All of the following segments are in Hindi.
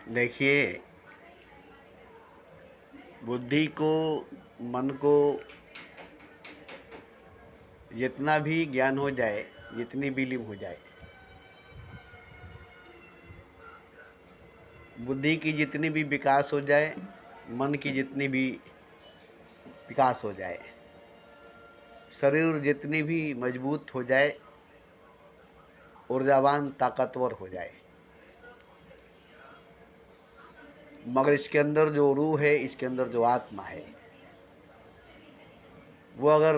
देखिए, बुद्धि को, मन को जितना भी ज्ञान हो जाए, जितनी भी इल्म हो जाए, बुद्धि की जितनी भी विकास हो जाए, मन की जितनी भी विकास हो जाए, शरीर जितनी भी मजबूत हो जाए, ऊर्जावान ताकतवर हो जाए, मगर इसके अंदर जो रूह है, इसके अंदर जो आत्मा है, वो अगर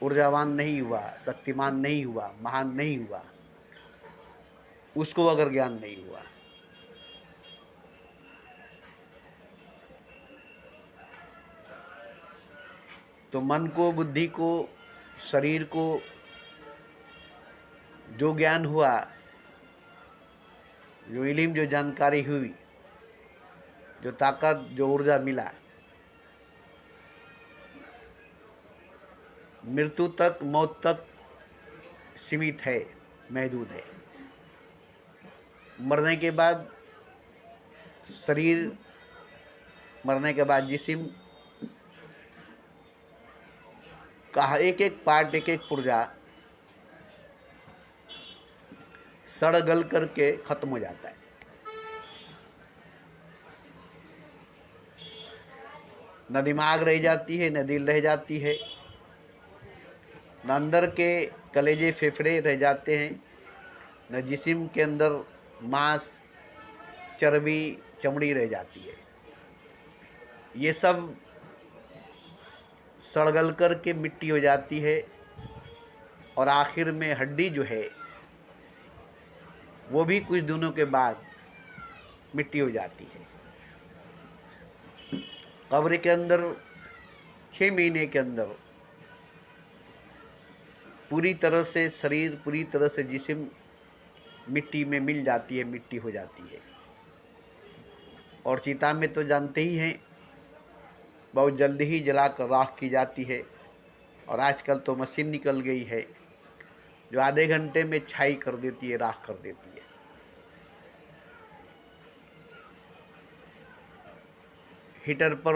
ऊर्जावान नहीं हुआ, शक्तिमान नहीं हुआ, महान नहीं हुआ, उसको अगर ज्ञान नहीं हुआ, तो मन को, बुद्धि को, शरीर को जो ज्ञान हुआ, जो इल्म, जो जानकारी हुई, जो ताकत, जो ऊर्जा मिला, मृत्यु तक, मौत तक सीमित है, महदूद है। मरने के बाद शरीर, मरने के बाद जिस्म का एक एक पार्ट, एक एक पुर्जा सड़ गल करके खत्म हो जाता है। न दिमाग रह जाती है, न दिल रह जाती है, न अंदर के कलेजे फेफड़े रह जाते हैं, न जिस्म के अंदर मांस, चर्बी, चमड़ी रह जाती है। ये सब सड़गल कर के मिट्टी हो जाती है, और आखिर में हड्डी जो है वो भी कुछ दिनों के बाद मिट्टी हो जाती है। कब्र के अंदर 6 महीने के अंदर पूरी तरह से शरीर, पूरी तरह से जिस्म मिट्टी में मिल जाती है, मिट्टी हो जाती है। और चिता में तो जानते ही हैं, बहुत जल्दी ही जलाकर राख की जाती है। और आजकल तो मशीन निकल गई है जो आधे घंटे में छाई कर देती है, राख कर देती है। हीटर पर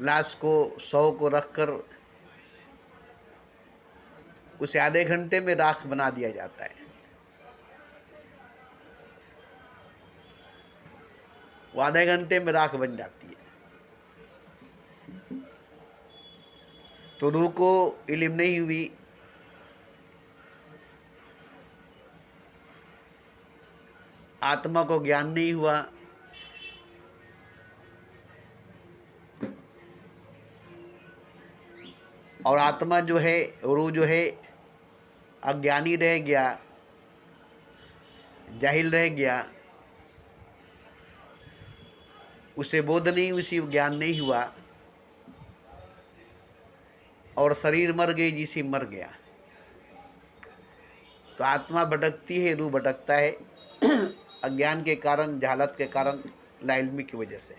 लाश को, शव को रखकर उसे आधे घंटे में राख बना दिया जाता है। वो आधे घंटे में राख बन जाती है। तो रूह को इल्म नहीं हुई, आत्मा को ज्ञान नहीं हुआ, और आत्मा जो है, रूह जो है, अज्ञानी रह गया, जाहिल रह गया, उसे बोध नहीं, उसी ज्ञान नहीं हुआ, और शरीर मर गई, जिसे मर गया। तो आत्मा भटकती है, रूह भटकता है अज्ञान के कारण, जहालत के कारण, लाइल्मी की वजह से।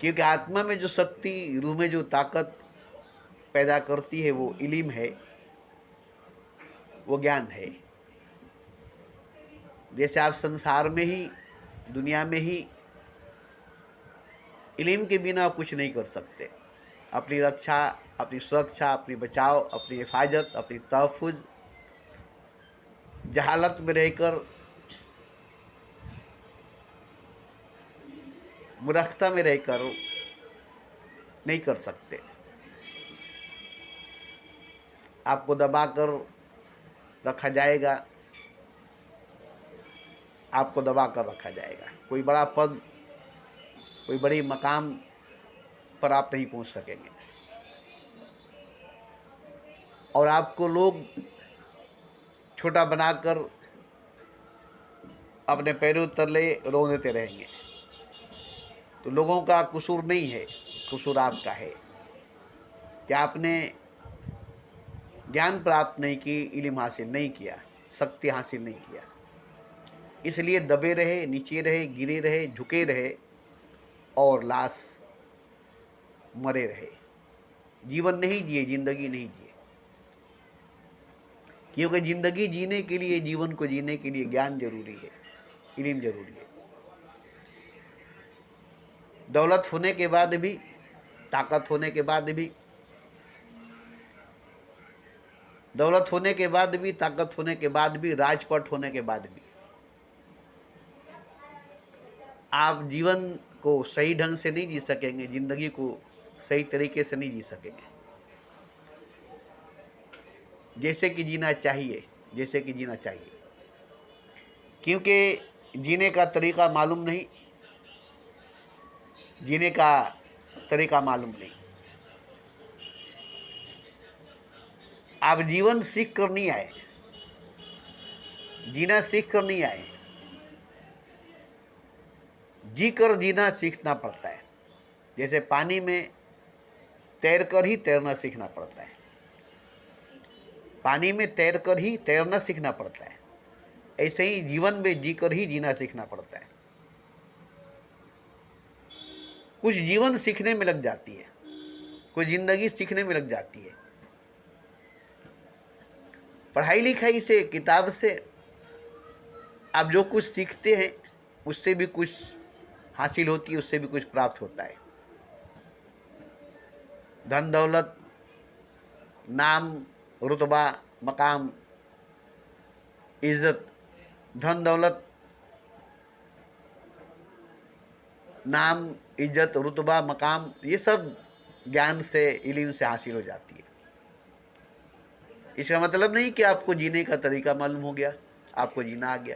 क्योंकि आत्मा में जो शक्ति, रूह में जो ताकत पैदा करती है, वो इल्म है, वो ज्ञान है। जैसे आप संसार में ही, दुनिया में ही इल्म के बिना कुछ नहीं कर सकते। अपनी रक्षा, अपनी सुरक्षा, अपनी बचाव, अपनी हिफाजत, अपनी तहफ़्फ़ुज़ जहालत में रहकर, मूर्खता में रहकर नहीं कर सकते। आपको दबाकर रखा जाएगा, आपको दबाकर रखा जाएगा। कोई बड़ा पद, कोई बड़ी मकाम पर आप नहीं पहुंच सकेंगे, और आपको लोग छोटा बनाकर अपने पैरों तले रोंदते रहेंगे। तो लोगों का कसूर नहीं है, कसूर आपका है कि आपने ज्ञान प्राप्त नहीं की, इल्म हासिल नहीं किया, शक्ति हासिल नहीं किया, इसलिए दबे रहे, नीचे रहे, गिरे रहे, झुके रहे, और लाश मरे रहे। जीवन नहीं जिए, जिंदगी नहीं जिए। क्योंकि ज़िंदगी जीने के लिए, जीवन को जीने के लिए ज्ञान जरूरी है, इल्म जरूरी है। दौलत होने के बाद भी, ताकत होने के बाद भी, दौलत होने के बाद भी, ताकत होने के बाद भी, राजपट होने के बाद भी आप जीवन को सही ढंग से नहीं जी सकेंगे, जिंदगी को सही तरीके से नहीं जी सकेंगे, जैसे कि जीना चाहिए, जैसे कि जीना चाहिए। क्योंकि जीने का तरीका मालूम नहीं, जीने का तरीका मालूम नहीं। आप जीवन सीख कर नहीं आए, जीना सीख कर नहीं आए, जी कर जीना सीखना पड़ता है। जैसे पानी में तैर कर ही तैरना सीखना पड़ता है, पानी में तैर कर ही तैरना सीखना पड़ता है, ऐसे ही जीवन में जी कर ही जीना सीखना पड़ता है। कुछ जीवन सीखने में लग जाती है, कुछ जिंदगी सीखने में लग जाती है। पढ़ाई लिखाई से, किताब से आप जो कुछ सीखते हैं उससे भी कुछ हासिल होती है, उससे भी कुछ प्राप्त होता है। धन दौलत, नाम, रुतबा, मकाम, इज्जत, धन दौलत, नाम, इज्जत, रुतबा, मकाम, ये सब ज्ञान से, इल्म से हासिल हो जाती है। इसका मतलब नहीं कि आपको जीने का तरीका मालूम हो गया, आपको जीना आ गया,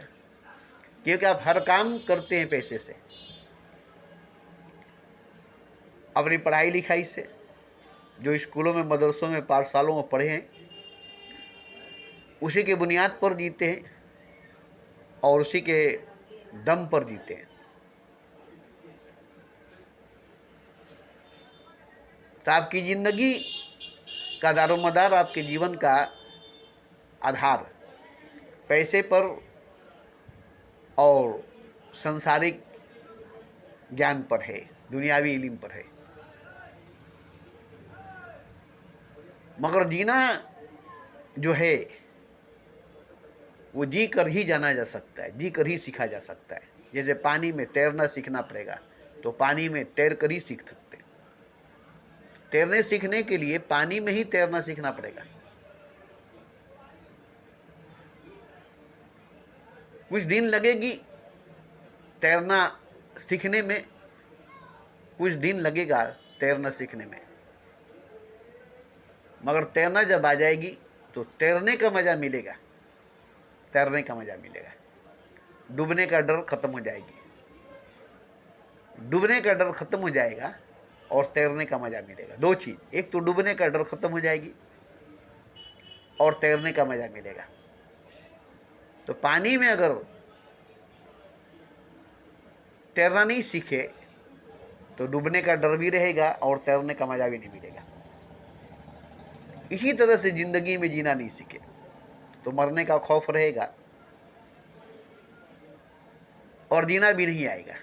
क्योंकि आप हर काम करते हैं पैसे से, अपनी पढ़ाई लिखाई से। जो स्कूलों में, मदरसों में, पाठशालों में पढ़े हैं उसी के बुनियाद पर जीते हैं और उसी के दम पर जीते हैं। तो आपकी ज़िंदगी का दारोमदार, आपके जीवन का आधार पैसे पर और संसारिक ज्ञान पर है, दुनियावी इल्म पर है। मगर जीना जो है वो जी कर ही जाना जा सकता है, जी कर ही सीखा जा सकता है। जैसे पानी में तैरना सीखना पड़ेगा तो पानी में तैर कर ही सीख सकते हैं। तैरने सीखने के लिए पानी में ही तैरना सीखना पड़ेगा। कुछ दिन लगेगी तैरना सीखने में, कुछ दिन लगेगा तैरना सीखने में, मगर तैरना जब आ जाएगी तो तैरने का मज़ा मिलेगा, तैरने का मज़ा मिलेगा। डूबने का डर खत्म हो जाएगी, डूबने का डर खत्म हो जाएगा और तैरने का मज़ा मिलेगा। दो चीज़, एक तो डूबने का डर खत्म हो जाएगी और तैरने का मज़ा मिलेगा। तो पानी में अगर तैरना नहीं सीखे तो डूबने का डर भी रहेगा और तैरने का मज़ा भी नहीं मिलेगा। इसी तरह से ज़िंदगी में जीना नहीं सीखे तो मरने का खौफ रहेगा और जीना भी नहीं आएगा।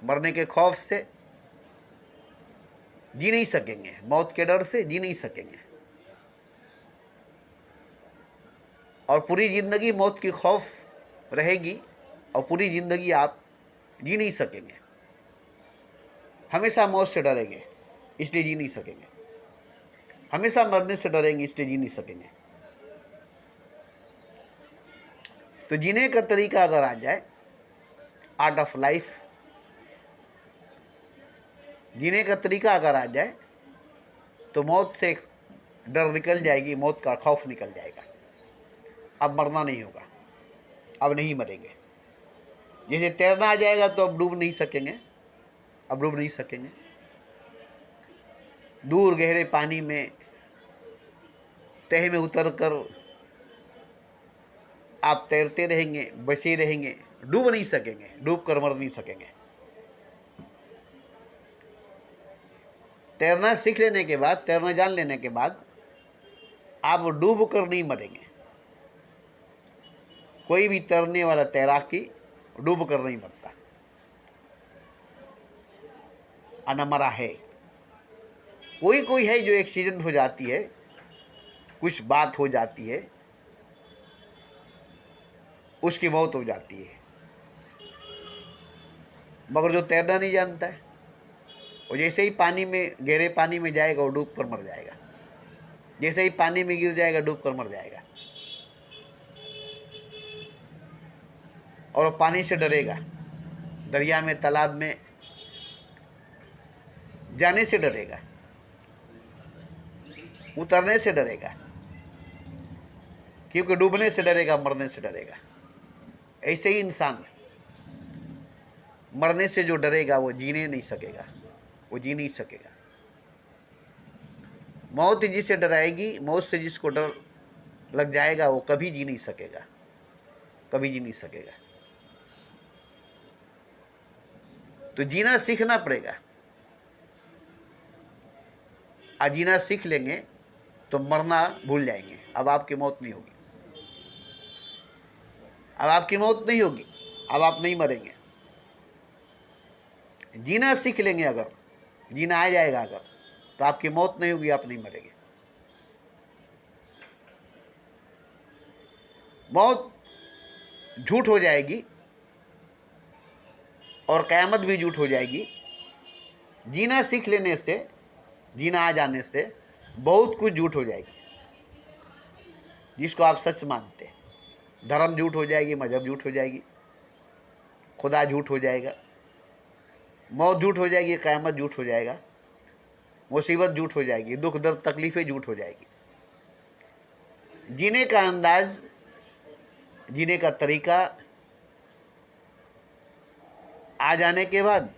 मरने के खौफ से जी नहीं सकेंगे, मौत के डर से जी नहीं सकेंगे, और पूरी ज़िंदगी मौत की खौफ रहेगी और पूरी ज़िंदगी आप जी नहीं सकेंगे। हमेशा मौत से डरेंगे इसलिए जी नहीं सकेंगे, हमेशा मरने से डरेंगे इसलिए जी नहीं सकेंगे। तो जीने का तरीका अगर आ जाए, आर्ट ऑफ लाइफ, जीने का तरीका अगर आ जाए तो मौत से डर निकल जाएगी, मौत का खौफ निकल जाएगा। अब मरना नहीं होगा, अब नहीं मरेंगे। जैसे तैरना आ जाएगा तो अब डूब नहीं सकेंगे, अब डूब नहीं सकेंगे। दूर गहरे पानी में तह में उतरकर आप तैरते रहेंगे, बचे रहेंगे, डूब नहीं सकेंगे, डूब कर मर नहीं सकेंगे। तैरना सीख लेने के बाद, तैरना जान लेने के बाद आप डूब कर नहीं मरेंगे। कोई भी तैरने वाला तैराकी डूब कर नहीं मरता, अनमरा है। कोई कोई है जो एक्सीडेंट हो जाती है, कुछ बात हो जाती है उसकी मौत हो जाती है। मगर जो तैरना नहीं जानता है वो जैसे ही पानी में, गहरे पानी में जाएगा वो डूब कर मर जाएगा। जैसे ही पानी में गिर जाएगा डूब कर मर जाएगा। और वो पानी से डरेगा, दरिया में, तालाब में जाने से डरेगा, उतरने से डरेगा, क्योंकि डूबने से डरेगा, मरने से डरेगा। ऐसे ही इंसान मरने से जो डरेगा वो जीने नहीं सकेगा, वो जी नहीं सकेगा। मौत जिसे डराएगी, मौत से जिसको डर लग जाएगा वो कभी जी नहीं सकेगा, कभी जी नहीं सकेगा। तो जीना सीखना पड़ेगा। आज जीना सीख लेंगे तो मरना भूल जाएंगे। अब आपकी मौत नहीं होगी, अब आपकी मौत नहीं होगी, अब आप नहीं मरेंगे। जीना सीख लेंगे, अगर जीना आ जाएगा अगर, तो आपकी मौत नहीं होगी, आप नहीं मरेंगे। मौत झूठ हो जाएगी और क़यामत भी झूठ हो जाएगी। जीना सीख लेने से, जीना आ जाने से बहुत कुछ झूठ हो जाएगी जिसको आप सच मानते हैं। धर्म झूठ हो जाएगी, मजहब झूठ हो जाएगी, खुदा झूठ हो जाएगा, मौत झूठ हो जाएगी, क़यामत झूठ हो जाएगा, मुसीबत झूठ हो जाएगी, दुख दर्द तकलीफ़ें झूठ हो जाएगी। जीने का अंदाज, जीने का तरीका आ जाने के बाद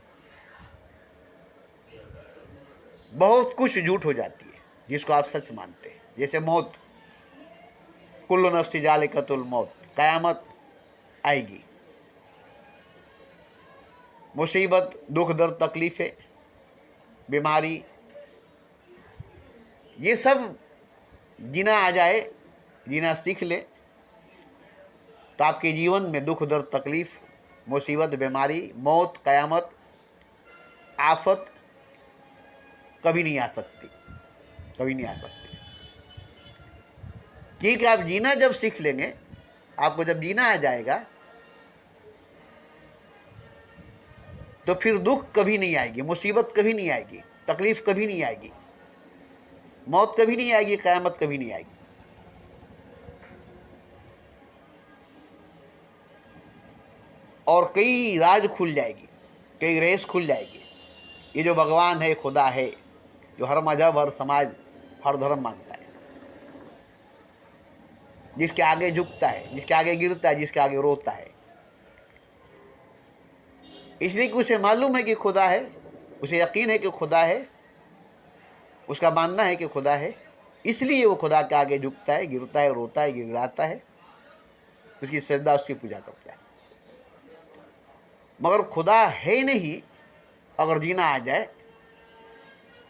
बहुत कुछ झूठ हो जाती है जिसको आप सच मानते हैं। जैसे मौत, कुल्लु नफ्सी जालिकतुल मौत, क़यामत आएगी, मुसीबत, दुख दर्द तकलीफ़ें, बीमारी, ये सब जीना आ जाए, जीना सीख ले तो आपके जीवन में दुख दर्द तकलीफ़, मुसीबत, बीमारी, मौत, क़यामत, आफत कभी नहीं आ सकती, कभी नहीं आ सकती। क्योंकि आप जीना जब सीख लेंगे, आपको जब जीना आ जाएगा तो फिर दुख कभी नहीं आएगी, मुसीबत कभी नहीं आएगी, तकलीफ कभी नहीं आएगी, मौत कभी नहीं आएगी, क़यामत कभी नहीं आएगी। और कई राज खुल जाएगी, कई रेस खुल जाएगी। ये जो भगवान है, खुदा है, जो हर मजहब, हर समाज, हर धर्म मानता है, जिसके आगे झुकता है, जिसके आगे गिरता है, जिसके आगे रोता है, इसलिए कि उसे मालूम है कि खुदा है, उसे यकीन है कि खुदा है, उसका मानना है कि खुदा है, इसलिए वो खुदा के आगे झुकता है, गिरता है, रोता है, गिड़गिड़ाता है, उसकी श्रद्धा, उसकी पूजा करता है। मगर खुदा है नहीं, अगर जीना आ जाए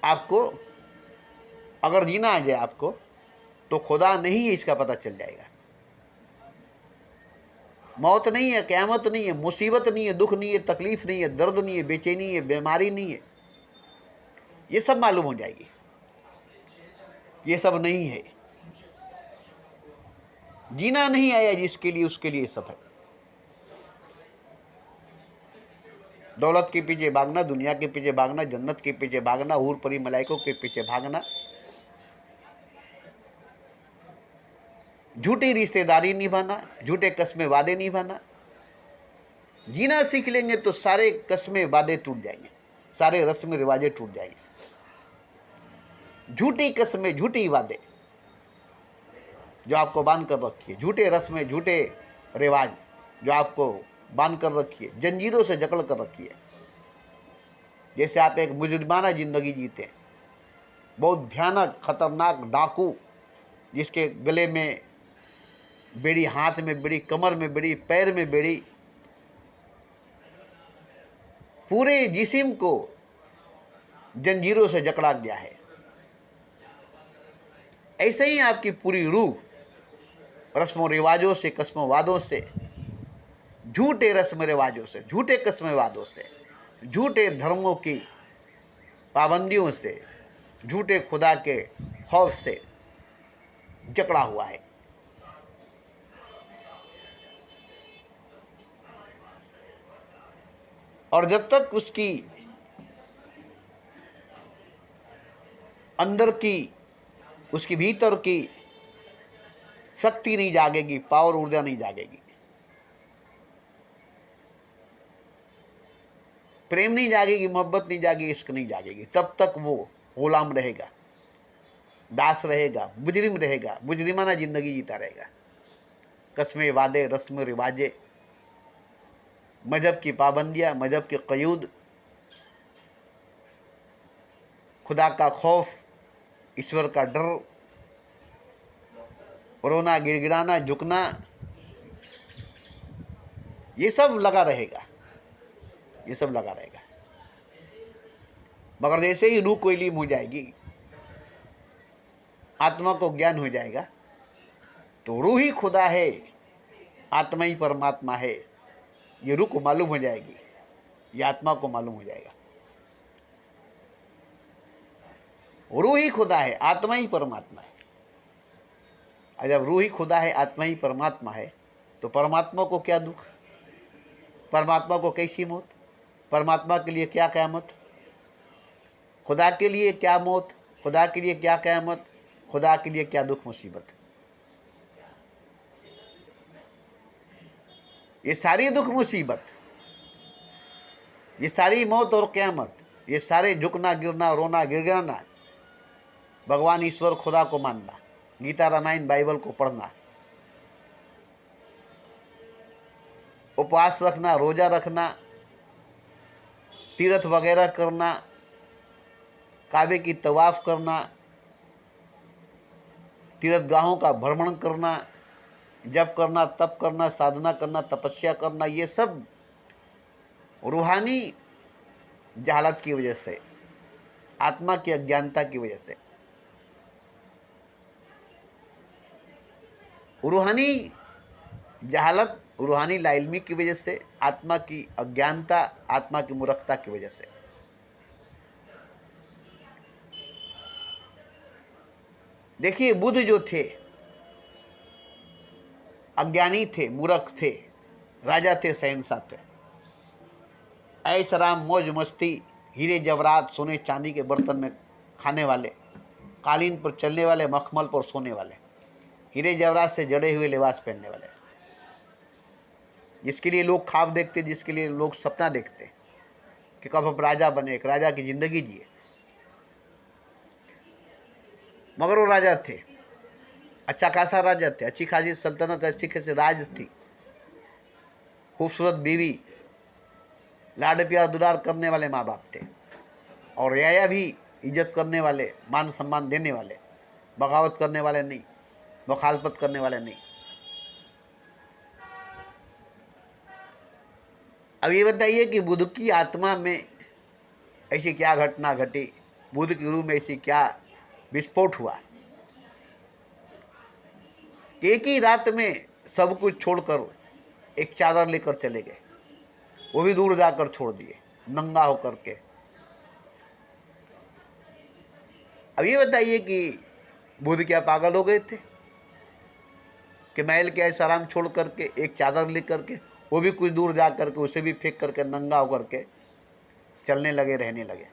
आपको, अगर जीना आ जाए आपको तो खुदा नहीं है इसका पता चल जाएगा। मौत नहीं है, क़यामत नहीं है, मुसीबत नहीं है, दुख नहीं है, तकलीफ नहीं है, दर्द नहीं है, बेचैनी है, बीमारी नहीं है, ये सब मालूम हो जाएगी। ये सब नहीं है। जीना नहीं आया जिसके लिए, उसके लिए सब है। दौलत के पीछे भागना, दुनिया के पीछे भागना, जन्नत के पीछे भागना, हूर परी मलाइकों के पीछे भागना, झूठी रिश्तेदारी निभाना, झूठे कस्मे वादे निभाना। जीना सीख लेंगे तो सारे कस्मे वादे टूट जाएंगे, सारे रस्म रिवाजे टूट जाएंगे। झूठी कस्में, झूठी वादे जो आपको बांध कर रखी है, झूठे रस्में, झूठे रिवाज जो आपको बांध कर रखी है, जंजीरों से जकड़ कर रखी है। जैसे आप एक मुजरिमाना जिंदगी जीते हैं, बहुत भयानक खतरनाक डाकू, जिसके गले में बेड़ी, हाथ में बेड़ी, कमर में बेड़ी, पैर में बेड़ी, पूरे जिस्म को जंजीरों से जकड़ा गया है। ऐसे ही आपकी पूरी रूह रस्मों रिवाजों से, कस्मों वादों से, झूठे रस्म रिवाजों से, झूठे कस्म वादों से, झूठे धर्मों की पाबंदियों से, झूठे खुदा के खौफ से जकड़ा हुआ है। और जब तक उसकी अंदर की, उसकी भीतर की शक्ति नहीं जागेगी, पावर, ऊर्जा नहीं जागेगी, प्रेम नहीं जागेगी, मोहब्बत नहीं जागेगी, इश्क नहीं जागेगी, तब तक वो गुलाम रहेगा, दास रहेगा, मुजरिम रहेगा, मुजरिमाना जिंदगी जीता रहेगा। कस्में, वादे, रस्म रिवाजे, मजहब की पाबंदियां, मजहब के क़यूद, खुदा का खौफ, ईश्वर का डर, रोना, गिड़गिड़ाना, झुकना, ये सब लगा रहेगा, ये सब लगा रहेगा। मगर जैसे ही रूह को इल्म हो जाएगी, आत्मा को ज्ञान हो जाएगा, तो रूह ही खुदा है, आत्मा ही परमात्मा है, ये रूह को मालूम हो जाएगी, ये आत्मा को मालूम हो जाएगा। रूह ही खुदा है, आत्मा ही परमात्मा है। और जब रूह ही खुदा है, आत्मा ही परमात्मा है, तो परमात्मा को क्या दुख, परमात्मा को कैसी मौत, परमात्मा के लिए क्या क़यामत, खुदा के लिए क्या मौत, खुदा के लिए क्या क़यामत, खुदा के लिए क्या दुख मुसीबत। ये सारी दुख मुसीबत, ये सारी मौत और क़यामत, ये सारे झुकना, गिरना, रोना, गिड़गिड़ाना, भगवान ईश्वर खुदा को मानना, गीता, रामायण, बाइबल को पढ़ना, उपवास रखना, रोजा रखना, तीर्थ वगैरह करना, काबे की तवाफ करना, तीर्थगाहों का भ्रमण करना, जप करना, तप करना, साधना करना, तपस्या करना, ये सब रूहानी जहालत की वजह से, आत्मा की अज्ञानता की वजह से, रूहानी जहालत, रूहानी लाइल्मी की वजह से, आत्मा की अज्ञानता, आत्मा की मूर्खता की वजह से। देखिए, बुद्ध जो थे, अज्ञानी थे, मूर्ख थे, राजा थे, शहंशाह थे, ऐश आराम, मौज मस्ती, हीरे जवाहरात, सोने चांदी के बर्तन में खाने वाले, कालीन पर चलने वाले, मखमल पर सोने वाले, हीरे जवाहरात से जड़े हुए लिबास पहनने वाले, जिसके लिए लोग ख्वाब देखते, जिसके लिए लोग सपना देखते कि कब हम राजा बने, एक राजा की जिंदगी जिए। मगर वो राजा थे, अच्छा खासा राजा थे, अच्छी खासी सल्तनत, अच्छी खासी राज थी, खूबसूरत बीवी, लाड प्यार दुलार करने वाले माँ बाप थे, और रियाया भी इज्जत करने वाले, मान सम्मान देने वाले, बगावत करने वाले नहीं, मुखालफत करने वाले नहीं। अब ये बताइए कि बुद्ध की आत्मा में ऐसी क्या घटना घटी, बुद्ध की रूह में ऐसी क्या विस्फोट हुआ, एक ही रात में सब कुछ छोड़कर एक चादर लेकर चले गए, वो भी दूर जाकर छोड़ दिए, नंगा होकर के। अब ये बताइए कि बुद्ध क्या पागल हो गए थे कि महल के ऐसा आराम छोड़ करके एक चादर लेकर के, वो भी कुछ दूर जा करके उसे भी फेंक करके नंगा होकर के चलने लगे, रहने लगे।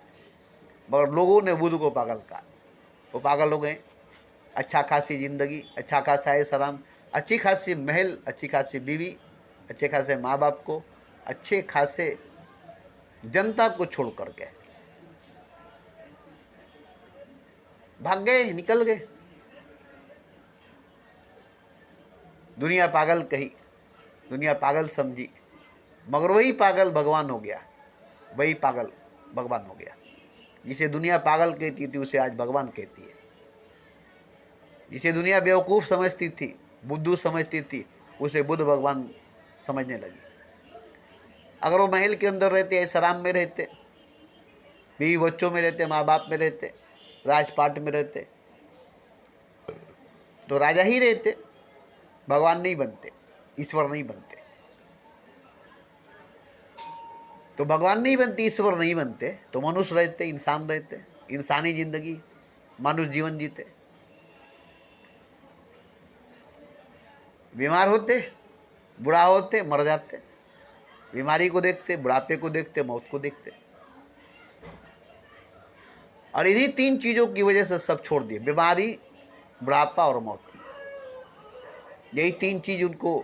मगर लोगों ने बुद्ध को पागल कहा, वो पागल हो गए। अच्छा खासी ज़िंदगी, अच्छा खासा ऐश आराम, अच्छी खासी महल, अच्छी खासी बीवी, अच्छे खासे माँ बाप को, अच्छे खासे जनता को छोड़ करके भाग गए, निकल गए। दुनिया पागल कही, दुनिया पागल समझी, मगर वही पागल भगवान हो गया, वही पागल भगवान हो गया। जिसे दुनिया पागल कहती थी उसे आज भगवान कहती है, जिसे दुनिया बेवकूफ़ समझती थी, बुद्धू समझती थी, उसे बुद्ध भगवान समझने लगी। अगर वो महल के अंदर रहते, ऐशआराम में रहते, बीवी बच्चों में रहते, माँ बाप में रहते, राजपाट में रहते, तो राजा ही रहते, भगवान नहीं बनते, ईश्वर नहीं बनते। तो भगवान नहीं बनते, ईश्वर नहीं बनते, तो मनुष्य रहते, इंसान रहते, इंसानी जिंदगी, मनुष्य जीवन जीते, बीमार होते, बुढ़ा होते, मर जाते, बीमारी को देखते, बुढ़ापे को देखते, मौत को देखते। और इन्हीं 3 चीज़ों की वजह से सब छोड़ दिए, बीमारी, बुढ़ापा और मौत। यही 3 चीज़ उनको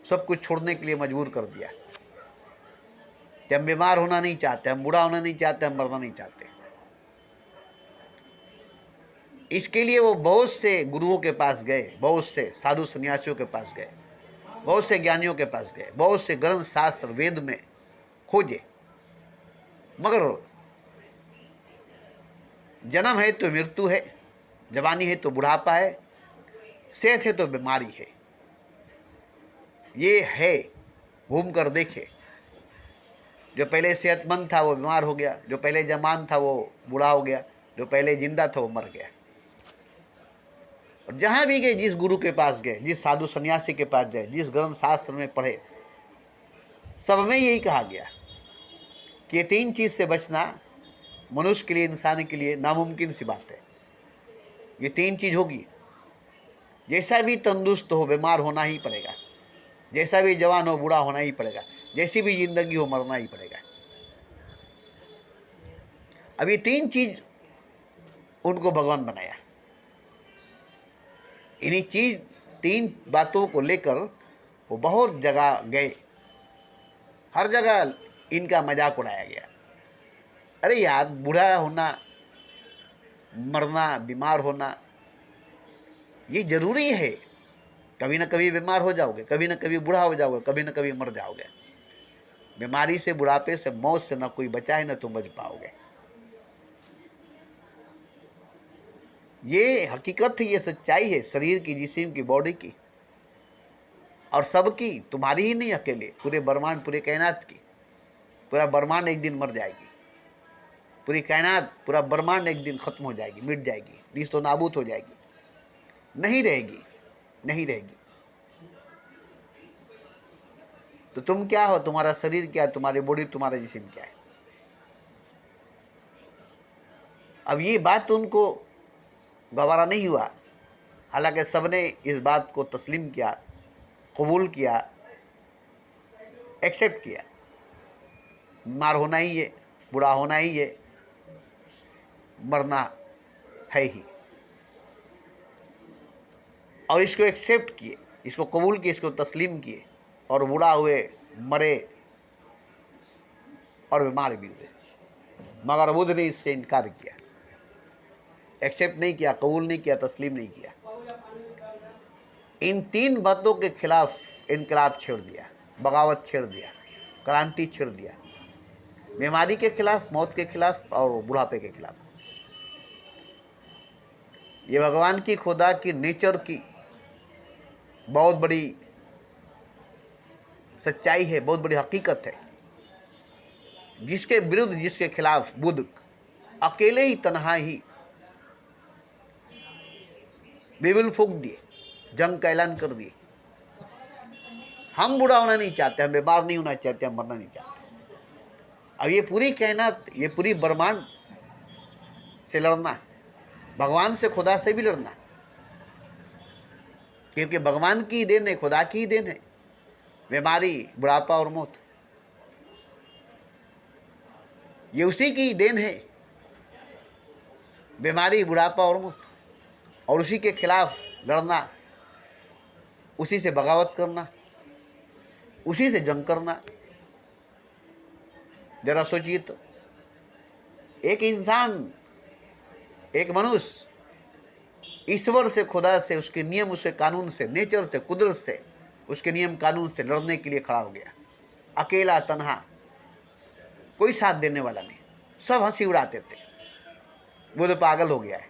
सब कुछ छोड़ने के लिए मजबूर कर दिया कि हम बीमार होना नहीं चाहते, हम बूढ़ा होना नहीं चाहते, हम मरना नहीं चाहते। इसके लिए वो बहुत से गुरुओं के पास गए, बहुत से साधु सन्यासियों के पास गए, बहुत से ज्ञानियों के पास गए, बहुत से ग्रंथ शास्त्र वेद में खोजे, मगर जन्म है तो मृत्यु है, जवानी है तो बुढ़ापा है, सेहत है तो बीमारी है। ये है, घूम कर देखे। जो पहले सेहतमंद था वो बीमार हो गया, जो पहले जवान था वो बूढ़ा हो गया, जो पहले जिंदा था वो मर गया। और जहाँ भी गए, जिस गुरु के पास गए, जिस साधु सन्यासी के पास गए, जिस ग्रंथ शास्त्र में पढ़े, सब में यही कहा गया कि ये 3 चीज़ से बचना मनुष्य के लिए, इंसान के लिए नामुमकिन सी बात है। ये 3 चीज़ होगी, जैसा भी तंदुरुस्त हो बीमार होना ही पड़ेगा, जैसा भी जवान हो बूढ़ा होना ही पड़ेगा, जैसी भी जिंदगी हो मरना ही पड़ेगा। अब ये 3 चीज़ उनको भगवान बनाया। इन्हीं 3 बातों को लेकर वो बहुत जगह गए, हर जगह इनका मजाक उड़ाया गया। अरे यार, बूढ़ा होना, मरना, बीमार होना ये जरूरी है। कभी ना कभी बीमार हो जाओगे, कभी ना कभी बूढ़ा हो जाओगे, कभी ना कभी मर जाओगे। बीमारी से, बुढ़ापे से, मौत से ना कोई बचा है, ना तुम बच पाओगे। ये हकीकत है, ये सच्चाई है शरीर की, जिस्म की, बॉडी की, और सबकी, तुम्हारी ही नहीं अकेले, पूरे ब्रह्मांड, पूरे कायनात की। पूरा ब्रह्मांड एक दिन मर जाएगी, पूरी कायनात, पूरा ब्रह्मांड एक दिन खत्म हो जाएगी, मिट जाएगी, नीस्त तो नाबूद हो जाएगी, नहीं रहेगी, नहीं रहेगी। तो तुम क्या हो, तुम्हारा शरीर क्या है, तुम्हारी बॉडी, तुम्हारा जिस्म क्या है। अब ये बात उनको गवारा नहीं हुआ, हालांकि सबने इस बात को तस्लीम किया, कबूल किया, एक्सेप्ट किया। बीमार होना ही है, बूढ़ा होना ही है, मरना है ही, और इसको एक्सेप्ट किए, इसको कबूल किए, इसको तस्लीम किए, और बूढ़ा हुए, मरे और बीमार भी हुए। मगर बुद्ध ने इससे इनकार किया, एक्सेप्ट नहीं किया, कबूल नहीं किया, तस्लीम नहीं किया। इन 3 बातों के खिलाफ इनकलाब छेड़ दिया, बगावत छेड़ दिया, क्रांति छेड़ दिया। बीमारी के खिलाफ, मौत के खिलाफ और बुढ़ापे के खिलाफ। ये भगवान की, खुदा की, नेचर की बहुत बड़ी सच्चाई है, बहुत बड़ी हकीकत है, जिसके विरुद्ध, जिसके खिलाफ बुद्ध अकेले ही, तन्हा ही बिगुल फूंक दिए, जंग का ऐलान कर दिए। हम बूढ़ा होना नहीं चाहते, हम बीमार नहीं होना चाहते, हम मरना नहीं चाहते। अब ये पूरी कायनात, ये पूरी ब्रह्मांड से लड़ना, भगवान से, खुदा से भी लड़ना, क्योंकि भगवान की देन है, खुदा की देन है बीमारी, बुढ़ापा और मौत। ये उसी की देन है, बीमारी, बुढ़ापा और मौत, और उसी के खिलाफ लड़ना, उसी से बगावत करना, उसी से जंग करना। जरा सोचिए तो, एक इंसान, एक मनुष्य ईश्वर से, खुदा से, उसके नियम, उसके कानून से, नेचर से, कुदरत से, उसके नियम कानून से लड़ने के लिए खड़ा हो गया, अकेला, तन्हा, कोई साथ देने वाला नहीं। सब हंसी उड़ाते थे, वो तो पागल हो गया है।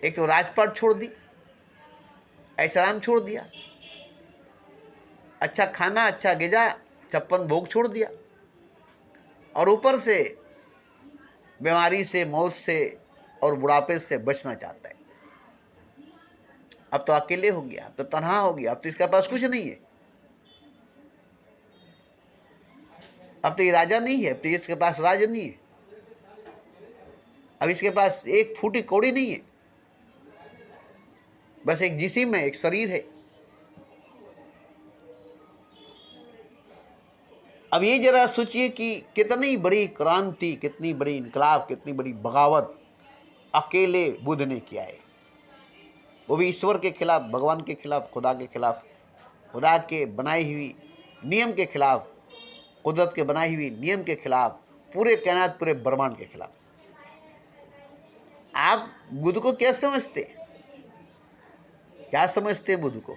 एक तो राजपाट छोड़ दी, ऐशआराम छोड़ दिया, अच्छा खाना, अच्छा गिजा, 56 भोग छोड़ दिया, और ऊपर से बीमारी से, मौत से और बुढ़ापे से बचना चाहता है। अब तो अकेले हो गया, अब तो तन्हा हो गया, अब तो इसके पास कुछ नहीं है, अब तो ये राजा नहीं है, अब तो इसके पास राज नहीं है, अब इसके पास एक फूटी कौड़ी नहीं है, बस एक जिस्म है, एक शरीर है। अब ये जरा सोचिए कि कितनी बड़ी क्रांति, कितनी बड़ी इनकलाब, कितनी बड़ी बगावत अकेले बुद्ध ने किया है, वो भी ईश्वर के खिलाफ, भगवान के खिलाफ, खुदा के खिलाफ, खुदा के बनाई हुई नियम के खिलाफ, कुदरत के बनाई हुई नियम के खिलाफ, पूरे कायनात, पूरे ब्रह्मांड के खिलाफ। आप बुद्ध को क्या समझते, क्या समझते हैं बुद्ध को?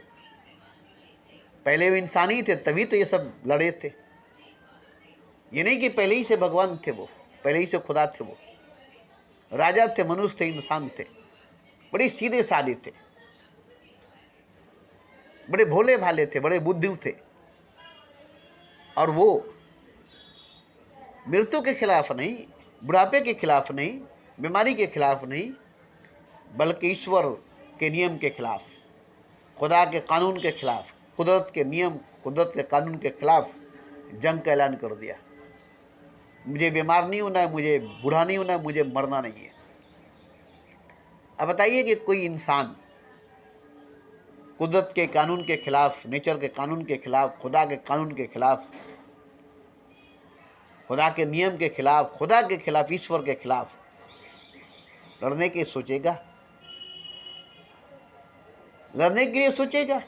पहले वो इंसान ही थे, तभी तो ये सब लड़े थे। ये नहीं कि पहले ही से भगवान थे, वो पहले ही से खुदा थे, वो राजा थे, मनुष्य थे, इंसान थे, बड़े सीधे साधे थे, बड़े भोले भाले थे, बड़े बुद्धू थे। और वो मृत्यु के खिलाफ नहीं, बुढ़ापे के खिलाफ नहीं, बीमारी के खिलाफ नहीं, बल्कि ईश्वर के नियम के खिलाफ, खुदा के कानून के खिलाफ, कुदरत के नियम, कुदरत के कानून के खिलाफ जंग का ऐलान कर दिया। मुझे बीमार नहीं होना है, मुझे बूढ़ा नहीं होना है, मुझे मरना नहीं है। अब बताइए कि कोई इंसान कुदरत के कानून के खिलाफ, नेचर के कानून के खिलाफ, खुदा के कानून के खिलाफ, खुदा के नियम के खिलाफ, खुदा के खिलाफ, ईश्वर के खिलाफ लड़ने के सोचेगा? लड़ने के लिए सोचेगा?